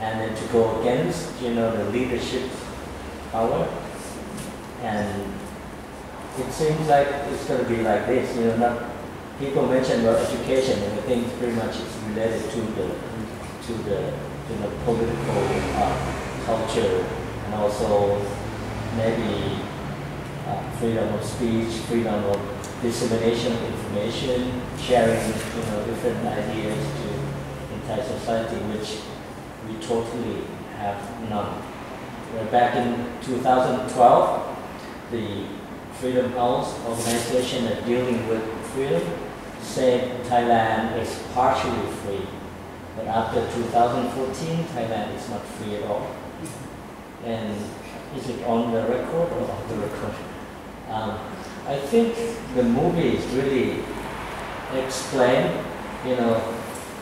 Speaker 9: and then to go against, the leadership power. And it seems like it's going to be like this, not people mention about education, and I think pretty much it's related to the political culture, and also maybe freedom of speech, freedom of dissemination of information, sharing different ideas in Thai society, which we totally have none. Back in 2012, the Freedom House organization that dealing with freedom said Thailand is partially free, but after 2014, Thailand is not free at all. And is it on the record or off the record? I think the movies really explain,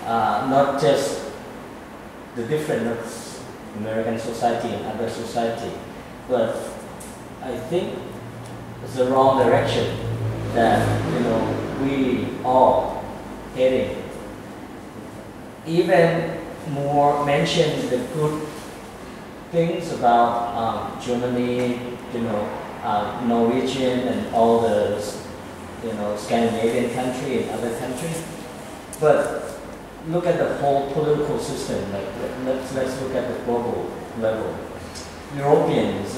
Speaker 9: not just the difference of American society and other society, but I think it's the wrong direction that, we all heading. Even more mention the good things about Germany, Norwegian and all the, Scandinavian country and other countries. But look at the whole political system. Like let's look at the global level. Europeans,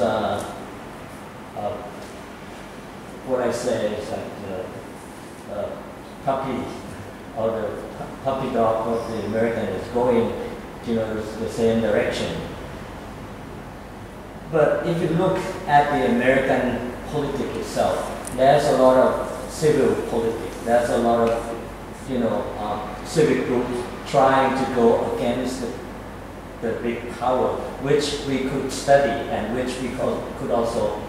Speaker 9: what I say is like the puppy or the puppy dog of the American is going, the same direction. But if you look at the American politics itself, there's a lot of civil politics. There's a lot of, civic groups trying to go against the big power, which we could study and which we could also,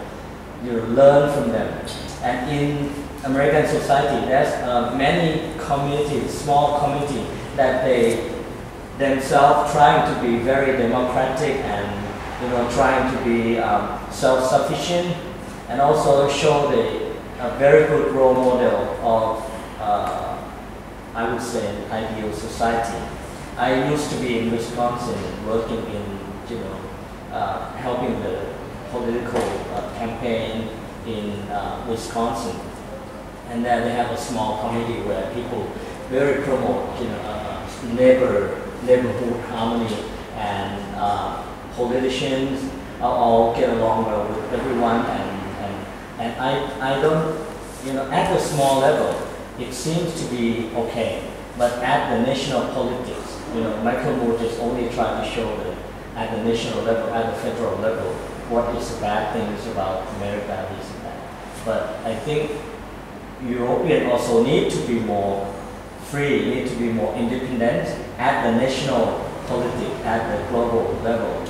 Speaker 9: learn from them. And in American society, there's many communities, small communities, that they themselves trying to be very democratic and trying to be self-sufficient, and also show a very good role model of, I would say, an ideal society. I used to be in Wisconsin, working in, helping the political campaign in Wisconsin, and then they have a small community where people very promote, neighborhood harmony, and politicians all get along well with everyone, and I don't, at the small level, it seems to be okay, but at the national politics, Michael Moore just only trying to show that at the national level, at the federal level, what is the bad things about America, this and that. But I think Europeans also need to be more free, need to be more independent at the national politics, at the global level.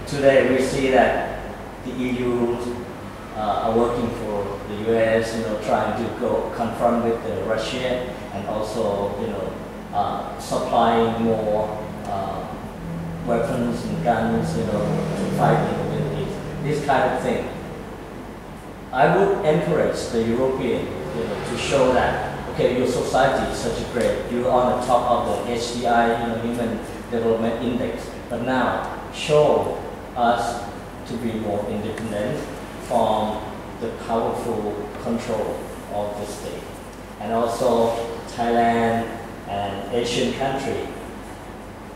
Speaker 9: Today we see that the EU are working for the US, trying to go confront with the Russia, and also, supplying more weapons and guns, fighting with this kind of thing. I would encourage the European, to show that, okay, your society is such a great, you're on the top of the HDI, Human Development Index, but now show us to be more independent from the powerful control of the state. And also Thailand and Asian country,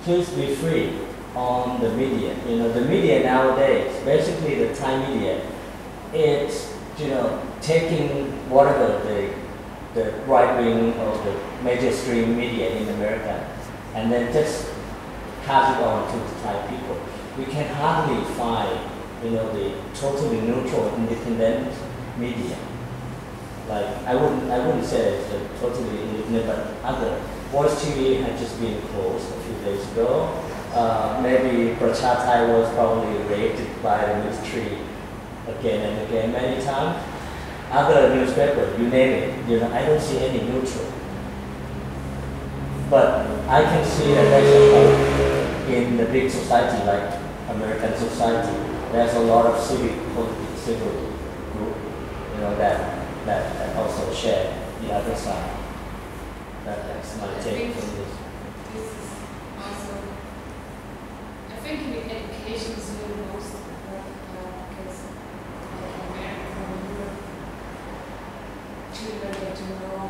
Speaker 9: please be free on the media. You know, the media nowadays, basically the Thai media, it's, you know, taking whatever the right wing or the major stream media in America and then just pass it on to the Thai people. We can hardly find, you know, the totally neutral, independent media. Like I wouldn't say it's a totally independent, but other. Voice TV had just been closed a few days ago. Maybe Pracha Thai was probably raided by the military again and again many times. Other newspapers, you name it, you know, I don't see any neutral. But I can see that there's a hope in the big society like American society. There's a lot of civil group, you know, that also share the other side. That's my take on this.
Speaker 13: This is also, I think in education is the most important part because like America and Europe, children get to know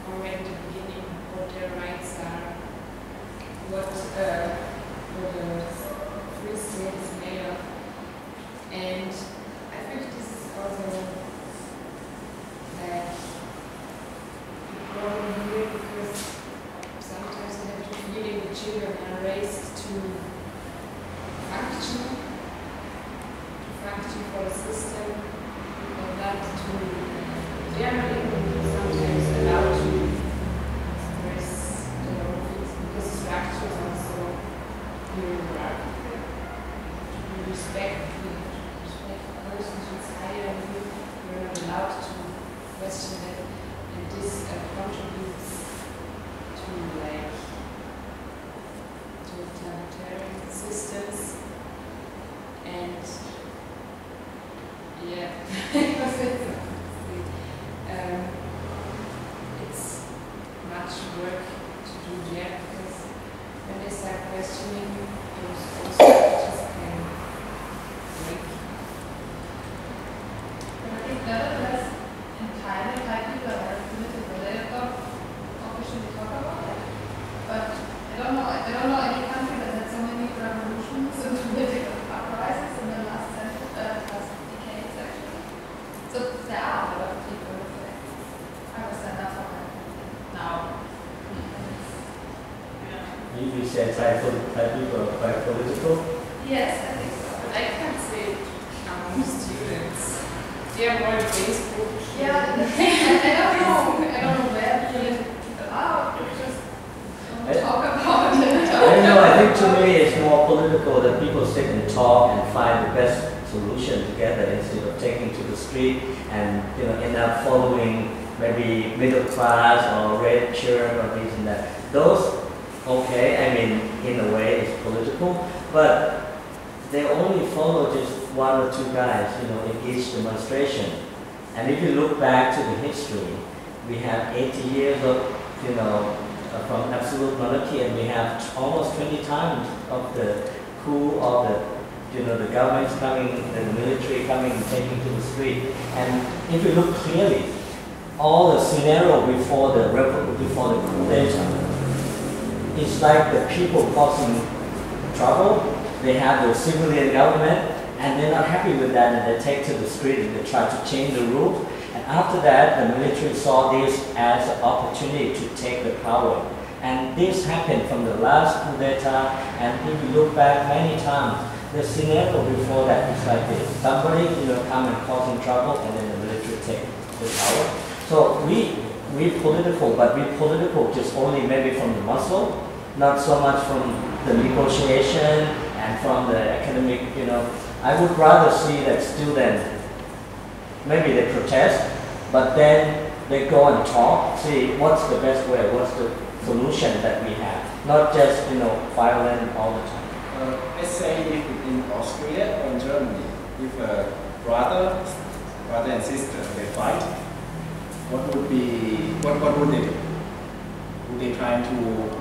Speaker 13: already at the beginning what their rights are, what the free state is made of. And I think this is also like important here because sometimes I have the feeling the children are raised to function for the system and not to generally sometimes allowed to express their own feelings because structure is also hierarchical. To respect persons who's higher than you, you're not allowed to question them, and this contributes to like totalitarian systems and yeah, it's much work to do there because when they start questioning those structures can break.
Speaker 15: But I think nevertheless, in Thailand, Thai people are very political. They don't officially talk about it. But I don't know any country that had so many revolutions and political uprisings in the last decades actually. So there are a lot of people who say, I will stand up for it now.
Speaker 9: You said Thai people are quite political?
Speaker 15: Yes, I think so.
Speaker 13: But I can't say among students. They are more Facebook.
Speaker 15: Yeah, I don't know where people are. Just don't talk about it.
Speaker 9: I don't know, I think to me it's more political that people sit and talk and find the best solution together instead of taking to the street and, you know, end up following maybe middle class or red shirt or this and that. Those, okay, I mean, in a way it's political, but they only follow just one or two guys, you know, in each demonstration. And if you look back to the history, we have 80 years of, you know, from absolute monarchy, and we have almost 20 times of the coup of the, you know, the governments coming, the military coming and taking to the street. And if you look clearly, all the scenario before the coup d'etat, it's like the people causing trouble. They have the civilian government, and they're not happy with that, and they take to the street and they try to change the rules. And after that, the military saw this as an opportunity to take the power. And this happened from the last coup d'etat, and if you look back many times, the scenario before that is like this. Somebody, you know, come and causing trouble, and then the military take the power. So we political, but we political just only maybe from the muscle, not so much from the negotiation and from the academic, you know. I would rather see that students, maybe they protest, but then they go and talk, see what's the best way, what's the solution that we have, not just, you know, violent all the time.
Speaker 12: Let's say if in Austria or in Germany, if a brother and sister, they fight, what would they do? Would they try to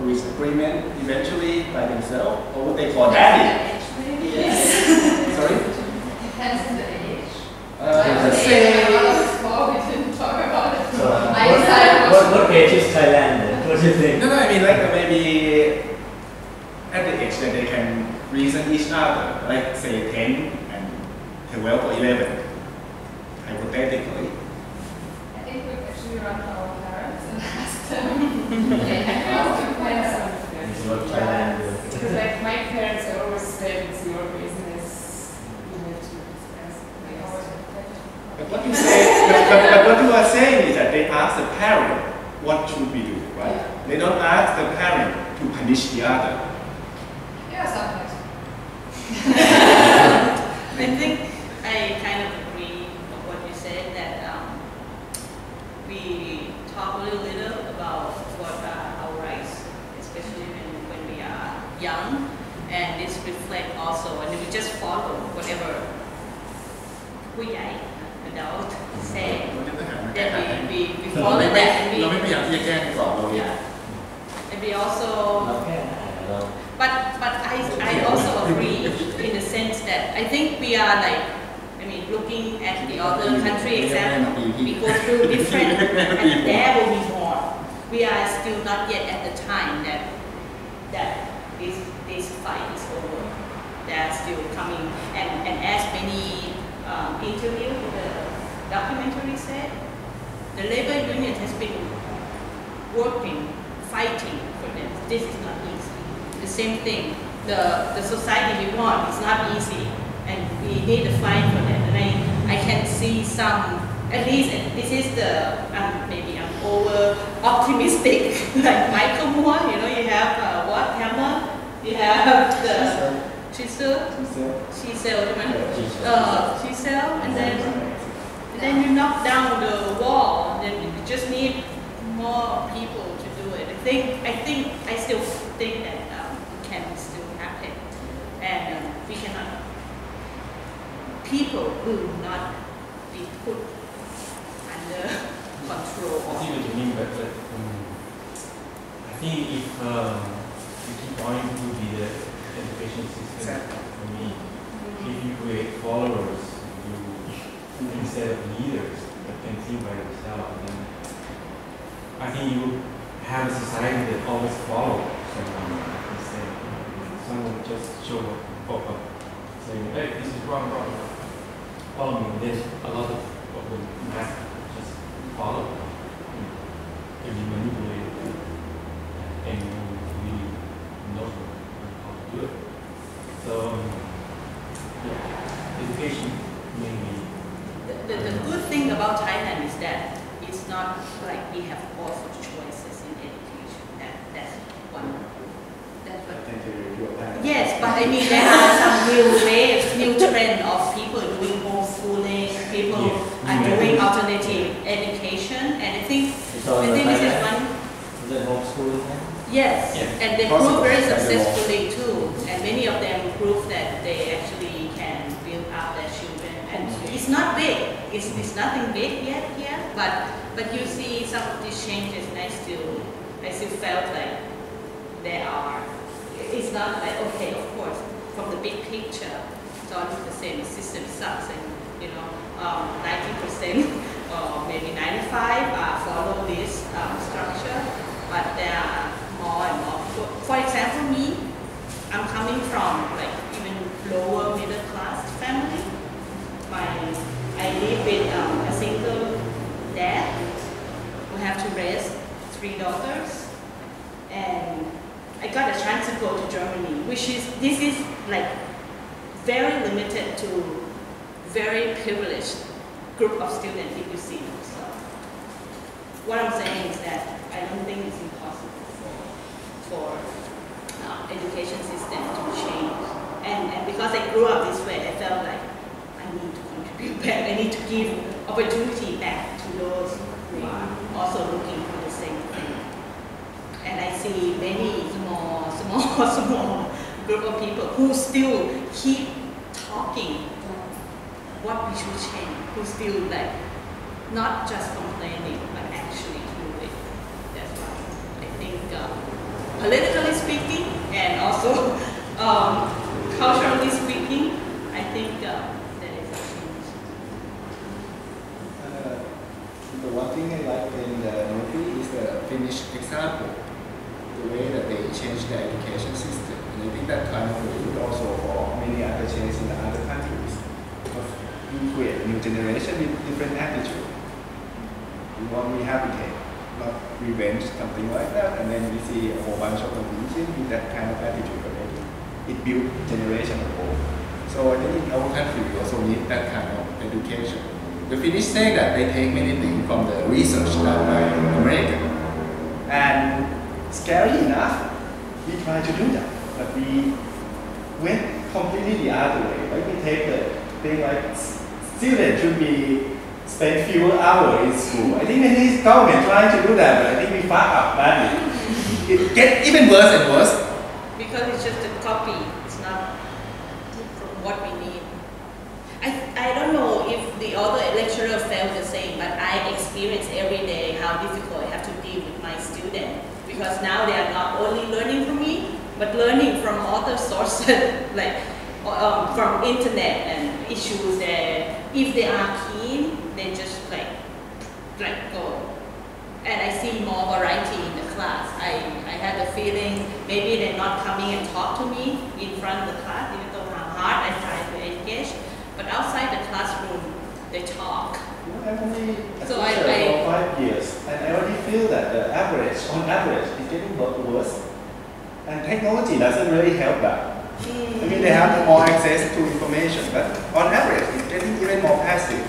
Speaker 12: reach agreement eventually by themselves, or would they call daddy?
Speaker 15: Yes.
Speaker 12: reason each other, like say 10 and 12 or 11, hypothetically.
Speaker 15: I think we actually run to our parents and ask them. Ask the parents. Because like my parents always said it's your business. You need to discuss. They always
Speaker 12: But what you say, but what you are saying is that they ask the parent what should we do, right?
Speaker 15: Yeah.
Speaker 12: They don't ask the parent to punish the other.
Speaker 15: Yeah, sometimes.
Speaker 11: I think I kind of agree with what you said that we talk a little about what are our rights, especially when we are young, and this reflect also, and we just follow whatever we adult say. That we follow that, and we yeah. And we also. But I also agree in the sense that I think we are like, I mean, looking at the other country example, we go through different, and there will be more. We are still not yet at the time that this fight is over. They are still coming, and as many interviews, the documentary said, the labor union has been working, fighting for them. This is not easy. The same thing, the society we want is not easy, and we need to fight for that. And I can see some, at least this is the, maybe I'm over optimistic, like Michael Moore, you know, you have what, Hammer, you have the chisel, and then you knock down the wall, and then you just need more people to do it. I still think that can still happen, and we cannot. People will not be put under control.
Speaker 14: I see what you mean, but I think if you keep going to the education system, for me, if you create followers, instead of leaders that can think by themselves, then I think you have a society that always follows someone. Someone just show up saying, hey, this is wrong, follow me. Then a lot of the mass just follow. Can be manipulated, and you really know how to do it. So, yeah, education mainly.
Speaker 11: The good thing about Thailand is that it's not like we have all sorts of choices in education. That's one. Yes, but I mean there are some new ways, new trend of people doing homeschooling, people are doing alternative education, and I think this is one.
Speaker 9: Is it homeschooling?
Speaker 11: Yes, and they prove very successfully too, and many of them prove that they actually can build up their children. And it's not big, it's nothing big yet, but you see some of these changes, and I still felt like there are. It's not like, okay, of course, from the big picture, it's always the same. The system sucks, and 90% or maybe 95 follow this structure, but there are more and more. For example, me, I'm coming from like even lower middle class family. I live with a single dad who have to raise 3 daughters, and I got a chance to go to Germany, this is like very limited to very privileged group of students if you see them. So what I'm saying is that I don't think it's impossible for education system to change. And because I grew up this way, I felt like I need to contribute back. I need to give opportunity back to those who are also looking for the same thing. And I see many small group of people who still keep talking what we should change, who still like not just complaining but actually do it. That's why I think politically speaking and also culturally speaking, I think there is a change.
Speaker 12: The one thing I like in the movie is the Finnish example. The way that they change the education system. And I think that kind of good also for many other changes in the other countries. Because you create a new generation with different attitude. We want rehabilitate, not revenge, something like that. And then we see a whole bunch of confusion with that kind of attitude already. It built generation of hope. So I think in our country we also need that kind of education. The Finnish say that they take many things from the research done by American. And scary enough, we try to do that. But we went completely the other way. Like we take the thing like students should be spend fewer hours in school. I think many government trying to do that, but I think we fuck up badly. It gets even worse and worse.
Speaker 11: Because it's just a copy. It's not from what we need. I don't know if the other lecturer felt the same, but I experience every day how difficult I have to deal with my students. Because now they are not only learning from me, but learning from other sources, like from internet and issues that if they are keen, they just like go. And I see more variety in the class. I had the feeling maybe they're not coming and talk to me in front of the class, even though how hard I try to engage. But outside the classroom, they talk.
Speaker 12: I'm only
Speaker 11: So
Speaker 12: a teacher for 5 years, and I already feel that the average, on average, is getting worse. And technology doesn't really help that. I mean, they have more access to information, but on average, it's getting even more passive.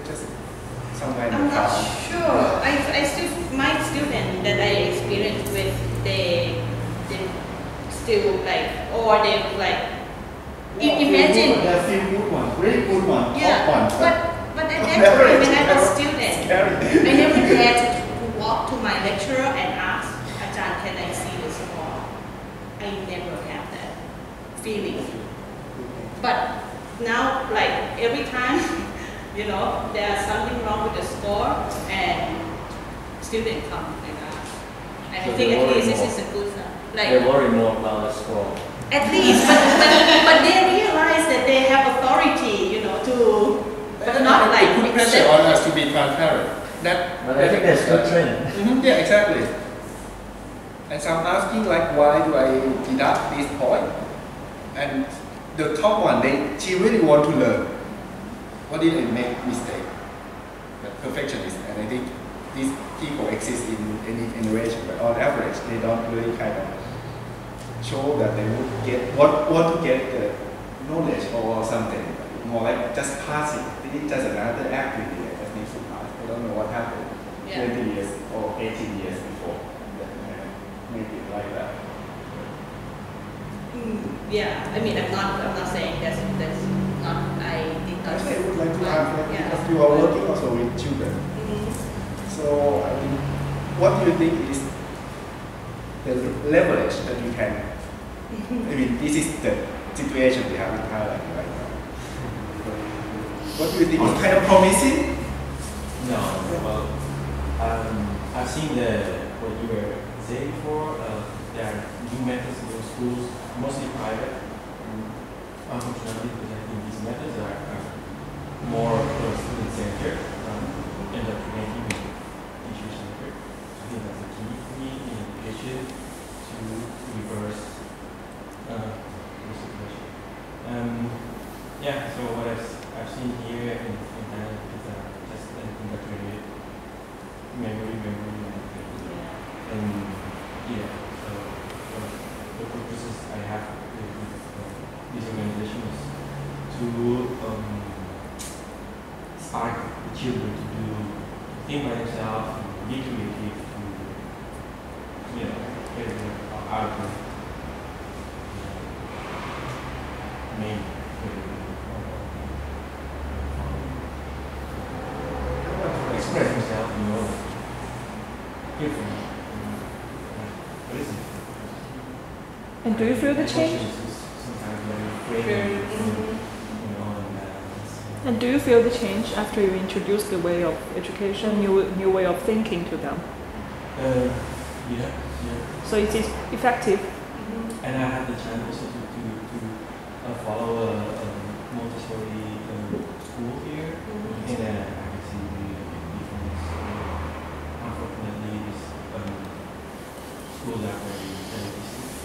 Speaker 12: Just some kind
Speaker 11: I'm
Speaker 12: of
Speaker 11: not
Speaker 12: calm.
Speaker 11: sure. I still, my students that I experienced with, they still like, or they like, imagine.
Speaker 12: There are few good ones, really good ones,
Speaker 11: Yeah,
Speaker 12: top ones.
Speaker 11: but at that time when I was a student, I never dared to walk to my lecturer and ask, Ajahn, can I see this more? I never have that feeling. But now, like every time, you know, there's something wrong with the score, and students come and ask. And I think at least this is a good sign. Like,
Speaker 9: they worry more about the score.
Speaker 11: At least, but they realize that they have authority, you know, but not like
Speaker 12: put pressure on us to be transparent.
Speaker 9: But I think that's a good trend.
Speaker 12: Yeah, exactly. And some asking like, why do I deduct this point? And the top one, she really want to learn. What did I make mistake? But perfectionist, and I think these people exist in any generation. But on average, they don't really kind of show that they would want to get the knowledge or something. More like just passing. It is just another activity that just needs to pass. I don't know what happened 20 years or 18 years before that made it like that.
Speaker 11: Yeah, I mean, I'm not saying that's not, I did not.
Speaker 12: Actually, I would like to ask, because you are working also with children. So, I mean, what do you think is the leverage that you can, I mean, this is the situation we have in Thailand right now. What do you think is kind of promising?
Speaker 14: No, well, I've seen what you were saying before. There are new methods in those schools, mostly private. Unfortunately, because I think these methods are more student-centered, indoctrinating and teacher-centered. I think that's the key for me in education to reverse the situation. Yeah, so what I've seen here in Thailand is just an indoctrinated memory. And yeah, so the purposes I have with this organization is to spark the children to think by themselves, to be creative, to get out of main express himself, differently. What is it?
Speaker 4: And do you feel the change? And do you feel the change after you introduce the way of education, new way of thinking to them?
Speaker 14: Yeah.
Speaker 4: So it is effective.
Speaker 14: And I had the chance also to follow a Montessori school here, and I can see the difference. Unfortunately, this schools are very elitist,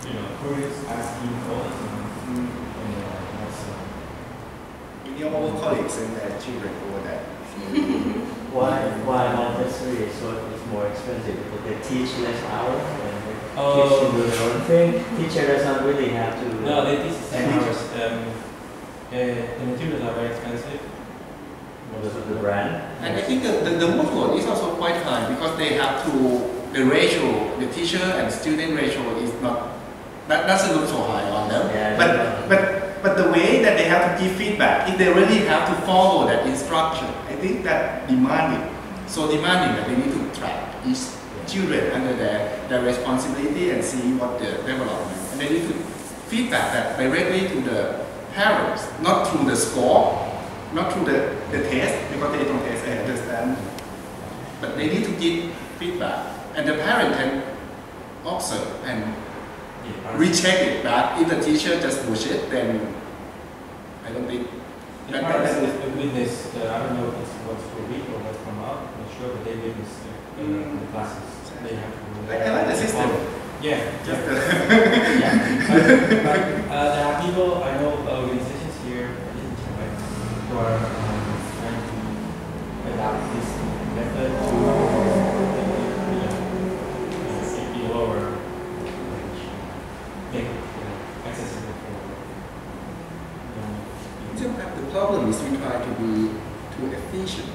Speaker 14: curious, asking all the time. And that's
Speaker 12: your old colleagues and their children over there.
Speaker 9: Why Montessori is more expensive? Because they teach less hours and they teach to do their own thing. Teacher does not really have to.
Speaker 14: No, they teach the same hours. The materials are very expensive.
Speaker 9: Because of the brand.
Speaker 12: And I think the workload is also quite high because they have to, the ratio, the teacher and student ratio is not, that doesn't look so high on them.
Speaker 9: Yeah,
Speaker 12: but the way that they have to give feedback, if they really have to follow that instruction, I think that demanding, so demanding that they need to track each children under their responsibility and see what the development, and they need to feedback that directly to the parents, not through the score, not through the test, because they don't test, I understand, but they need to give feedback, and the parent can observe and recheck it back. If the teacher just push it, then I don't think
Speaker 14: the parents witness, I don't know if it's what's per week or what's from out, I'm not sure, but they witness the classes. They have to
Speaker 12: I like the system.
Speaker 14: Yeah.
Speaker 12: Just
Speaker 14: yeah. But there are people, I know organizations here who are trying to adapt this method to be lower, make it accessible for
Speaker 12: the problem is we try to be too efficient.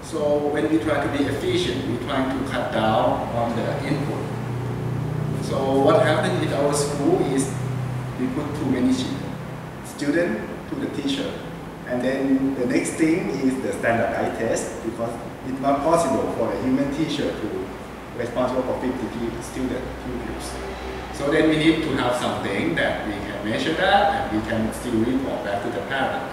Speaker 12: So when we try to be efficient, we try to cut down on the input. So what happened in our school is we put too many students to the teacher. And then the next thing is the standardized test, because it's not possible for a human teacher to responsible for 50 student pupils. So then we need to have something that we can measure that and we can still report back to the parent.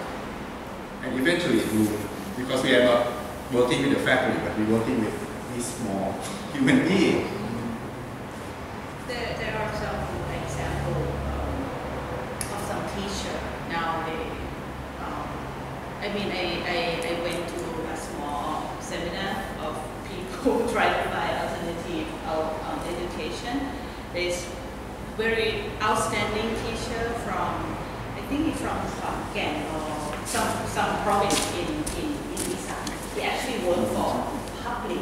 Speaker 12: And eventually it will, because we are not working with the factory, but we're working with these small human beings.
Speaker 11: There are some examples of some teacher now I went to a small seminar of people who try to find alternative of education. There's very outstanding teacher from, I think he's from Khon or some province in Isan. He actually worked for public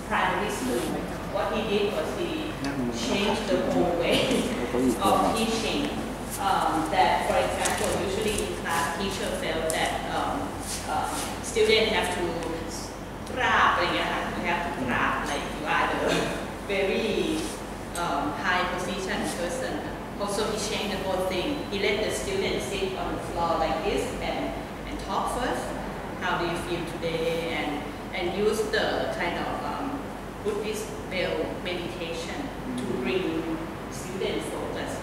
Speaker 11: primary school. What he did was he changed the whole way of teaching. That, for example, usually in class, teacher felt that students have to grab, you have to grab, like you are the very high position person. Also, he changed the whole thing. He let the students sit on the floor like this and talk first. How do you feel today? And use the kind of Buddhist bell meditation to bring students focus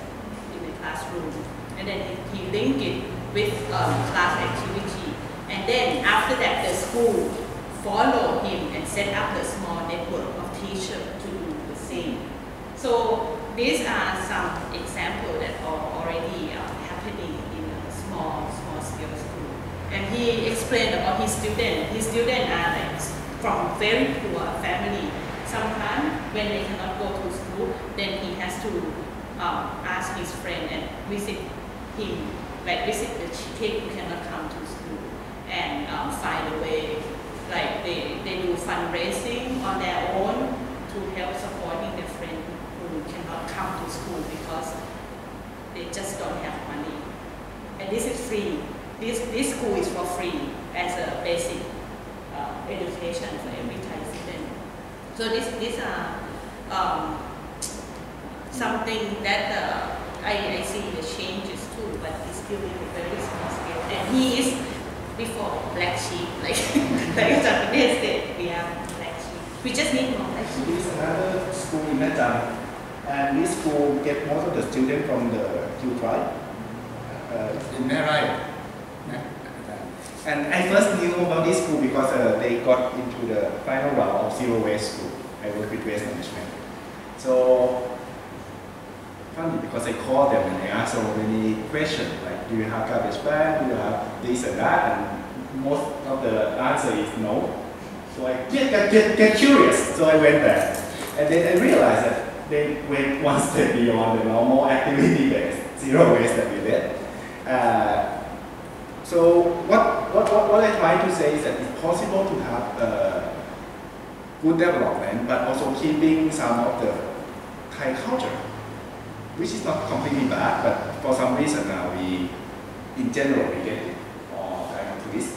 Speaker 11: in the classroom. And then he linked it with class activity. And then after that, the school followed him and set up the small network of teachers to do the same. So these are some examples that are already happening in a small scale school. And he explained about his students. His students are like from very poor family. Sometimes when they cannot go to school, then he has to ask his friend and visit him, like visit the kid who cannot come to school and find a way, like they do fundraising on their own to help supporting their friend who cannot come to school because they just don't have money. And this is free. This school is for free as a basic education for every Thai student. So these are something that I see the changes too, but it's still in a very small scale. And he is before black sheep, like Dr. Pneat said, we have black sheep. We just need more black sheep.
Speaker 12: There is another school in Najan, and this school get most of the students from the Q tribe in Narai. And I first knew about this school because they got into the final round of zero waste school. I work with waste management. So funny because I called them and I asked so many questions like, do you have garbage bag? Do you have this and that? And most of the answer is no. So I get curious. So I went there, and then I realized that they went one step beyond the normal activity based, zero waste that we did. So what I try to say is that it's possible to have good development, but also keeping some of the Thai culture, which is not completely bad, but for some reason now in general, we get it or kind of twist.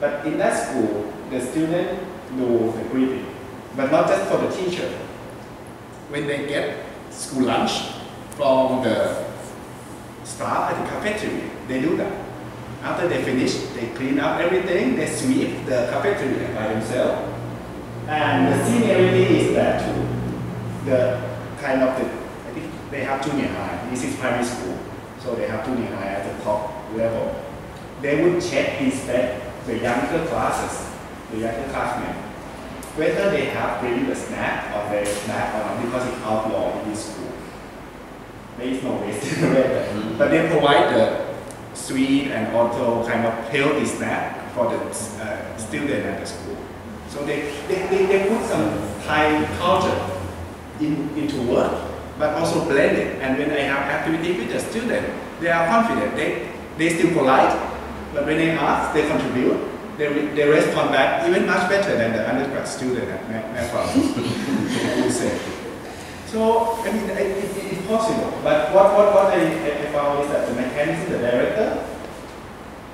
Speaker 12: But in that school, the student do the greeting, but not just for the teacher. When they get school lunch from the staff at the cafeteria, they do that. After they finish, they clean up everything, they sweep the cafeteria by themselves. And the seniority is there too. The kind of I think they have junior high. This is primary school, so they have junior high at the top level. They would check, inspect the younger classes, the younger classmates, whether they have bring the snack or their snack or not, because it's outlawed in this school. There is no waste in the way, but they provide the sweet and also kind of healthy snack for the student at the school. So they put some Thai culture into work, but also blend it. And when they have activity with the student, they are confident. They still polite, but when they ask, they contribute. They respond back even much better than the undergrad student at Nepal. I would say. So I mean, it's possible. But what I found is that the mechanism, the director,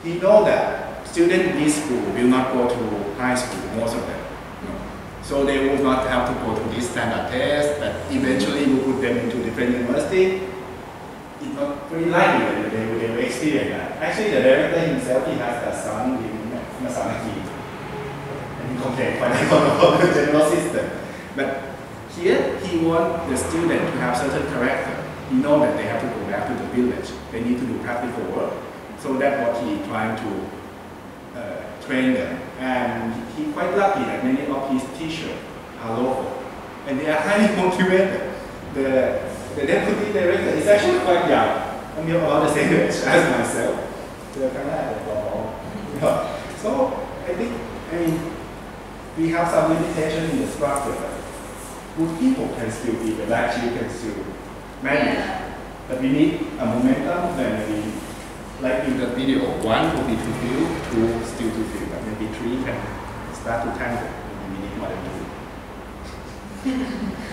Speaker 12: he knows that students in this school will not go to high school, most of them. No. So they will not have to go to this standard test, but eventually we put them into different university. It's not very likely that they will experience that. Actually, the director himself, he has a son in Masanaki, and he complained quite a lot about the general system. But here, he wants the student to have certain character. He knows that they have to go back to the village. They need to do practical work. So that's what he's trying to train them. And he's quite lucky that many of his teachers are local. And they are highly motivated. The deputy director is actually quite young. I'm about the same age as myself. So I think, we have some limitation in the structure. Good people can still be, the black sheep can still manage. Yeah. But we need a momentum, then we, like in the video, 1 will be fulfilled, 2 still to fill, but maybe 3 can start to tangle. We need more than 2.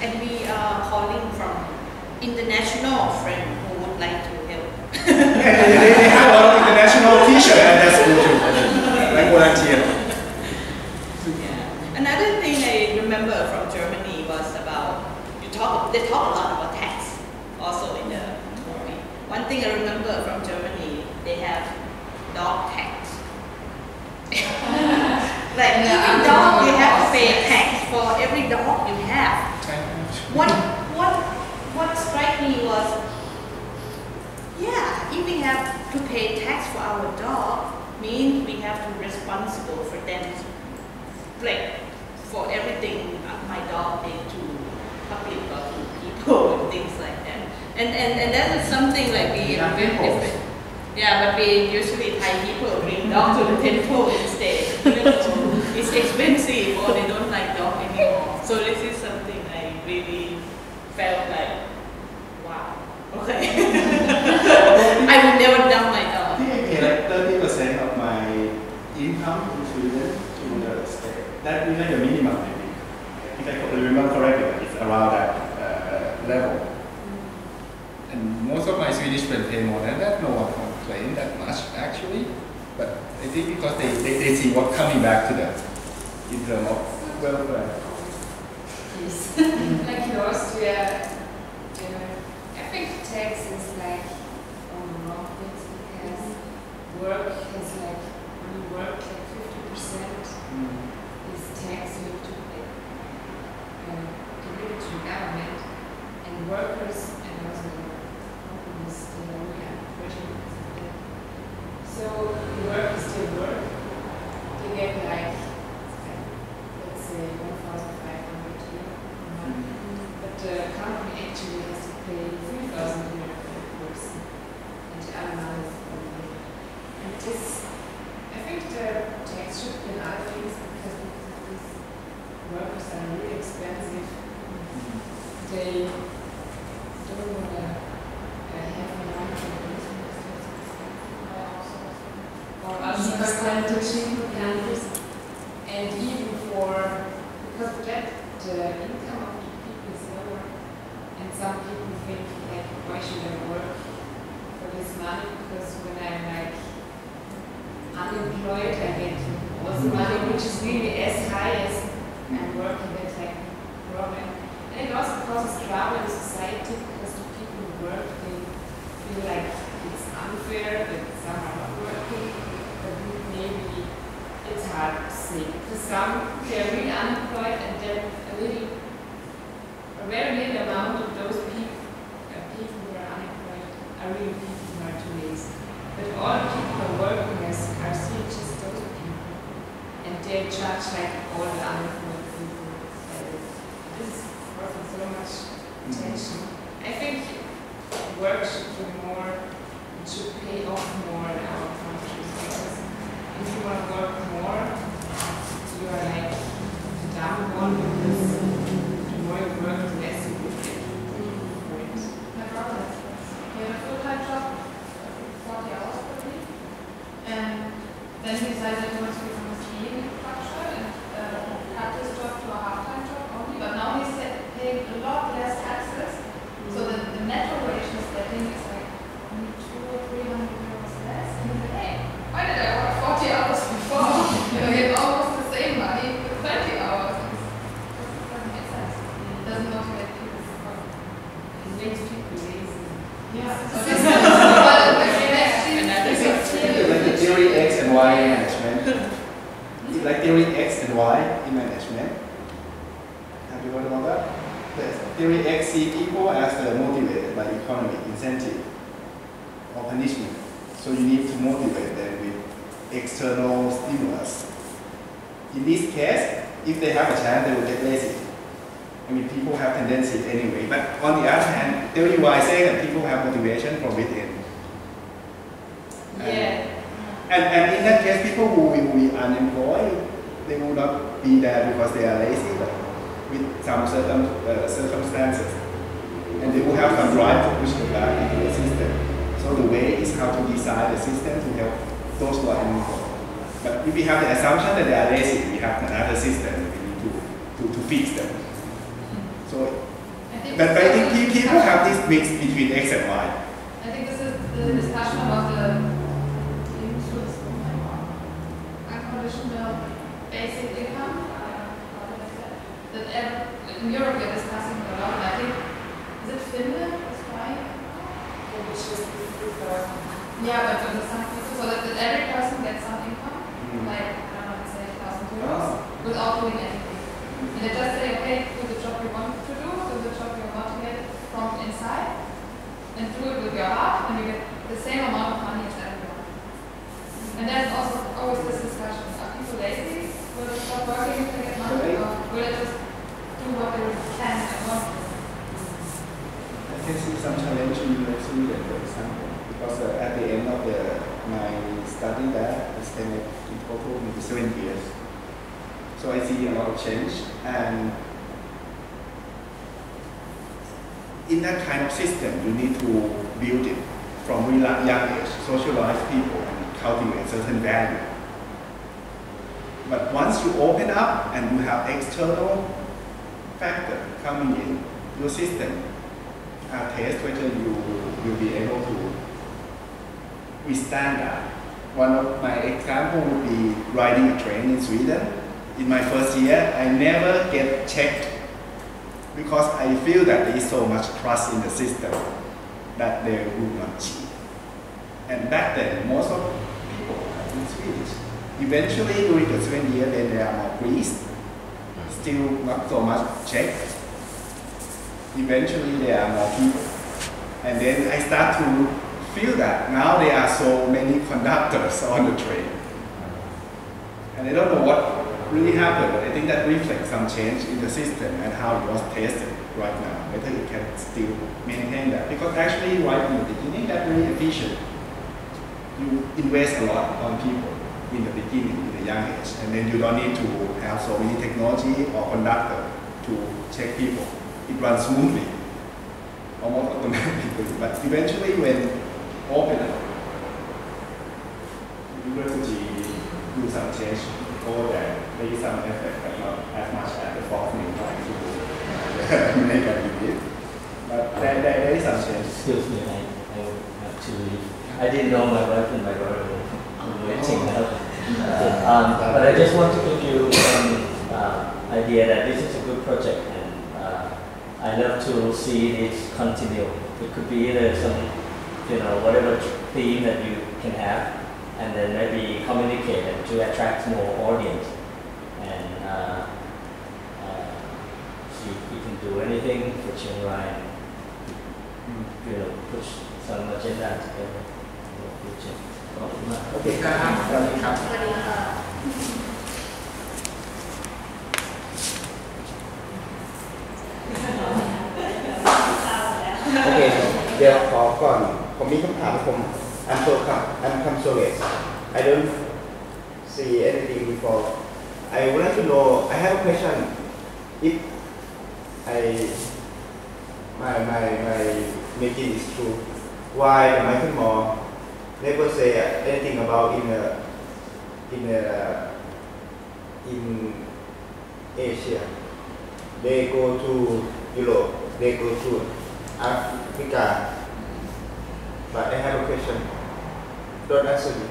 Speaker 11: And we are calling from international friends who would like to help.
Speaker 12: they have a lot of international teachers at that school too, like volunteer.
Speaker 11: Another thing I remember from Germany was about, they talk a lot about tax also in the movie. One thing I remember from Germany, they have dog tax. Like every dog you have to pay tax for every dog you have. What struck me was, yeah, if we have to pay tax for our dog, means we have to be responsible for them. Like for everything my dog did to public or to people and things like that. And that is something like we are very different. Yeah, but we usually Thai people bring dog to the temple instead. Even though it's expensive or they don't like dog anymore. So this is something I really felt like, wow, okay. I would never dump my dog.
Speaker 12: I think I pay like 30% of my income to Sweden to the state. That is like the minimum, I think. If I remember correctly, it's around that level. And most of my Swedish friends pay more than that. No one complains that much, actually. But I think because they see what's coming back to them in terms of welfare.
Speaker 13: Yes. Like in Austria, I think tax is like on the wrong things because work has like, when you work like 50%. Tax you have to pay, give it to the government, and workers and also companies, we are pushing it. So the work is still work. You get like, let's say 1,500 a month, but the company actually has to pay 3,000 euro per person, and the other money is for me. And this, I think the tax should be other things because workers are really expensive. They have a long or
Speaker 15: percentage
Speaker 13: countries, and even for, because that the income of the people is lower, and some people think like, why should I work for this money? Because when I'm like unemployed, I get also money which is really as high as I'm working. That's like a problem, and it also causes trouble in society because the people who work, they feel like it's unfair that some are not working, but maybe it's hard to say because some they are really unemployed, and then a very little amount of those people who are unemployed are really people who are too lazy. But all the people who are working are still just those people, and they judge like all the unemployed people. This is causing so much tension. I think work should do more, it should pay off more in our countries, because if you want to work more, you are like the dumb one, because the more you work, the less you will get for it.
Speaker 15: My brother, he had a full-time job, 40 hours per week, and then he decided he wants to become a ski instructor and cut his job to a half-time job only, but now he's paying a lot less taxes, so that the netto wage he's getting is like only 200 or 300 euros less, and he's like, hey, why did I work 40 hours before? I get almost the same money with 20 hours. It doesn't make sense. It doesn't motivate people to work.
Speaker 13: It makes people lazy.
Speaker 15: Yeah.
Speaker 12: Like the theory X and Y in management. It's like theory X and Y in management. Have you heard about that? Yes. Theory X see people as motivated by economic incentive or punishment. So you need to motivate them with external stimulus. In this case, if they have a chance, they will get lazy. I mean, people have tendency anyway. But on the other hand, theory Y say that people have motivation from within.
Speaker 13: Yeah.
Speaker 12: And in that case, people who will be unemployed, they will not be there because they are lazy, but with some certain circumstances. And they will have some drive to push them back into the system. So the way is how to design the system to help those who are unemployed. But if we have the assumption that they are lazy, we have another system we need to fix them. So, but I think people have this mix between X and Y.
Speaker 15: I think this is the discussion about the unconditional basic income. That in Europe we're discussing a lot, and I think, is it Finland that's trying? Yeah, but there's some people, so that every person gets some income, like, I don't know, let's say 1,000 euros, without doing anything. And they just say, okay, do the job you want to do the job you're motivated from inside, and do it with your heart, and you get the same amount of money as everyone. And there's also always this discussion, are people lazy? Will they stop working if they get money, or will they just do what they can and want to?
Speaker 12: I can see some challenge in Sweden, for example, because at the end of my study there, I spent in total maybe 7 years. So I see a lot of change, and in that kind of system, you need to build it from really young age, socialize people and cultivate certain value. But once you open up and you have external factor coming in your system, test whether you will be able to withstand that. One of my examples would be riding a train in Sweden. In my first year, I never get checked because I feel that there is so much trust in the system that they would not cheat. And back then, most of people are in Swedish. Eventually, during the 7 years, then there are more priests, still not so much checked. Eventually, there are more people. And then I start to feel that now there are so many conductors on the train. And I don't know what really happened, but I think that reflects some change in the system and how it was tested right now, whether it can still maintain that. Because actually, right in the beginning, that's very efficient. You invest a lot on people in the beginning, in the young age, and then you don't need to have so many technology or conductor to check people. It runs smoothly. almost automatically. But eventually, when open up, university do some change over there, maybe some effect, but not as much as the fourth thing trying to make a big. But there is some change.
Speaker 9: Excuse me, I have to leave. I didn't know my wife and my brother were waiting now. But I just want to give you an idea that this is a good project, and I love to see this continue. It could be either some, whatever theme that you can have, and then maybe communicate it to attract more audience, and see if we can do anything for Chiang Rai, push some agenda together in the future.
Speaker 12: Okay,
Speaker 8: Okay, เดี๋ยวขอก่อนผมมีคำถามผมI'm curious. I don't see anything before. I would like to know. I have a question. If my making is true, why the Michael Moore never say anything about in Asia? They go to Europe. They go to Africa. But I have a question. Don't answer me.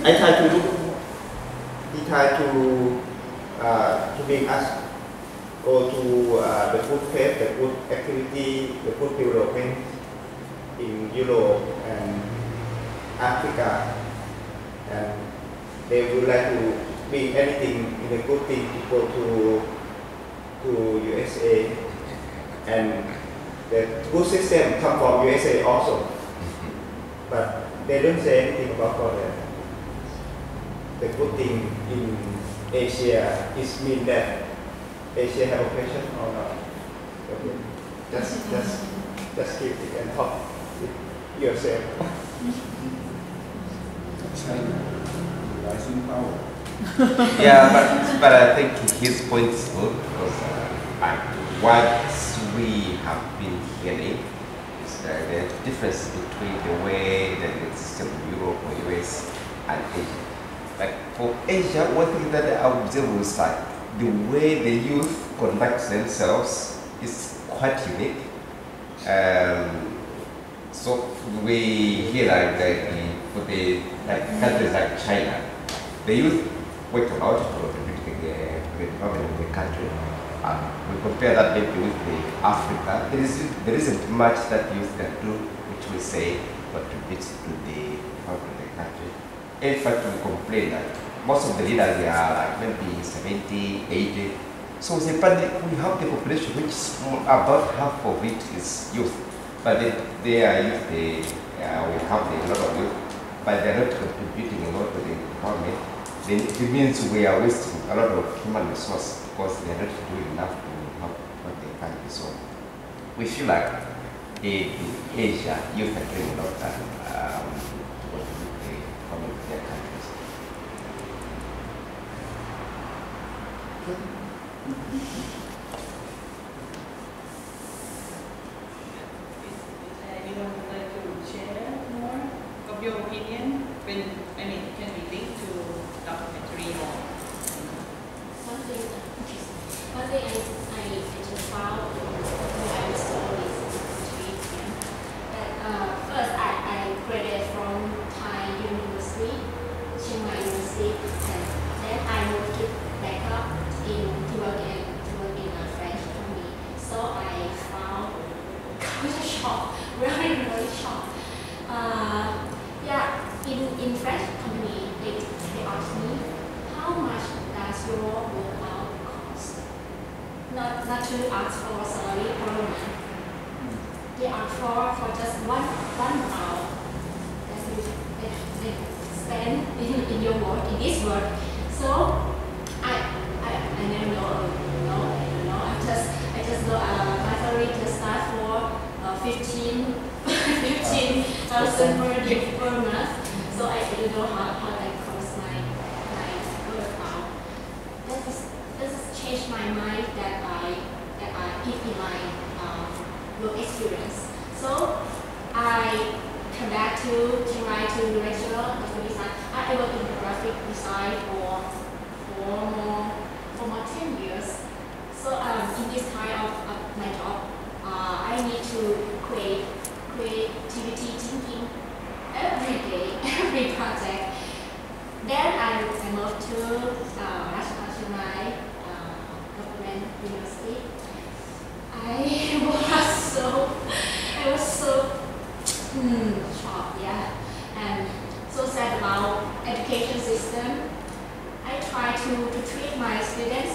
Speaker 8: I try to look. He tried to bring us go to the food fair, the food activity, the food development in Europe and Africa, and they would like to bring anything in a good thing to go to USA, and the good system come from USA also, but they don't say anything about Korea. The good thing in Asia is mean that Asia have a question or not. Okay. Just keep it and talk with yourself.
Speaker 12: China, rising power.
Speaker 6: Yeah, but I think his point is good because what we have been hearing is that the difference between the way that it exists in Europe or US and Asia. Like for Asia, one thing that I observe is like the way the youth conduct themselves is quite unique. So we hear for the countries like China, the youth work a lot for the development of the country. We compare that maybe with the Africa. There isn't much that youth can do, which we say contributes to the development of the country. In fact, we complain that most of the leaders they are like maybe 70, 80. So we have the population which is about half of it is youth. But they are youth, we have a lot of youth, but they are not contributing a lot to the economy. Then it means we are wasting a lot of human resource because they are not doing enough to help what they can be. So we feel like in Asia, youth are doing a lot and coming to their countries.
Speaker 11: Anyone would like to share more of your opinion? It can be linked to documentary or
Speaker 2: One thing I just found when I was studying this country, that first I graduated from Thai University, Chiang Mai University, and then I moved back up to work in a French company. So I found really shocked, really shocked. In French company, they asked me, how much does your workout cost? Not to ask for salary per month. They ask for just one hour that you spend in your work, in this work. So I never know. I just know my salary just start for 15,000 per month. So I didn't know how that cost my workout. That has changed my mind that I in my work experience. So I come back to Chiang Mai to lecture graphic design. I work in graphic design for more 10 years. So in this kind of my job, I need to create creativity thinking every day, every project. Then I moved to Chiang Mai Government University. I was so shocked, yeah, and so sad about education system. I try to treat my students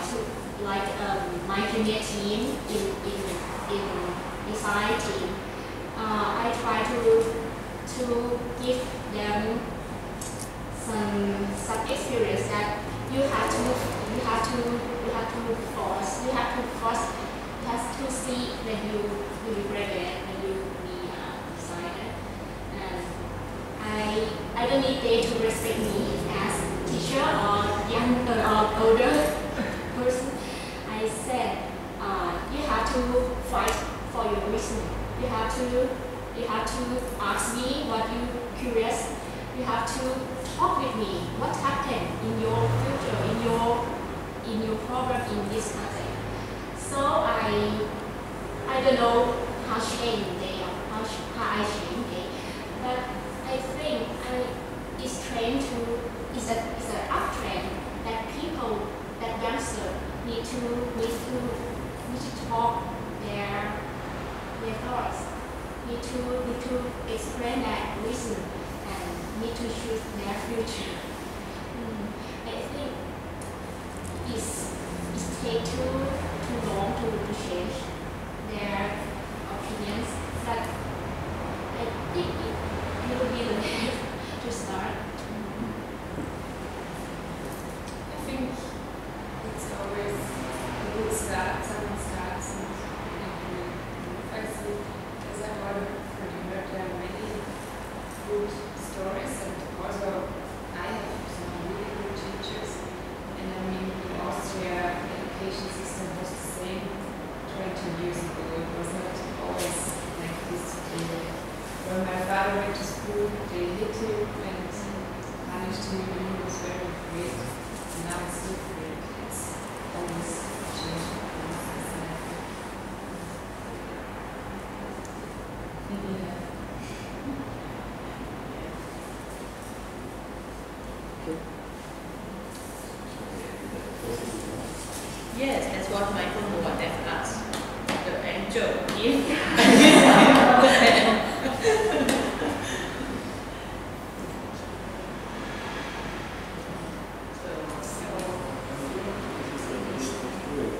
Speaker 2: to like my junior team in design team. I try to give them some experience that you have to see when you graduate, when you be a designer. And I don't need they to respect me as teacher or younger or older person. I said you have to fight for your reason. You have to ask me what you curious. You have to talk with me. What happened in your future, in your problem in this country? So I don't know how change they are, how I change they, but I think it's an uptrend that people, that youngsters need to talk their thoughts, need to explain that reason and need to choose their future. I think it's take too long to change their opinions, but I think it will be the way to start.
Speaker 13: I think it's always a good start. Someone starts and I see, as I heard, there are many good stories, and also I have some really good teachers. And I mean, in Austria, the education system was the same 20 years ago. It was not always like this today. When my father went to school, they hit him and punished him, and he was very afraid. And now it's different. It's always changing.
Speaker 11: Yes, that's what Michael Moore left us. The angel.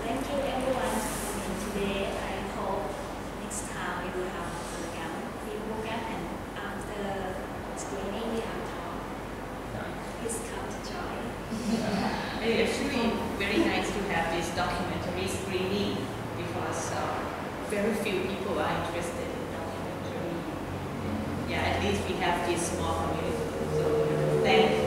Speaker 2: Thank you everyone for coming today. I hope next time we will have a program and after screening we have talk. Please come to join.
Speaker 11: It's actually very nice to have this documentary screening because very few people are interested in documentary. Yeah, at least we have this small community. So thank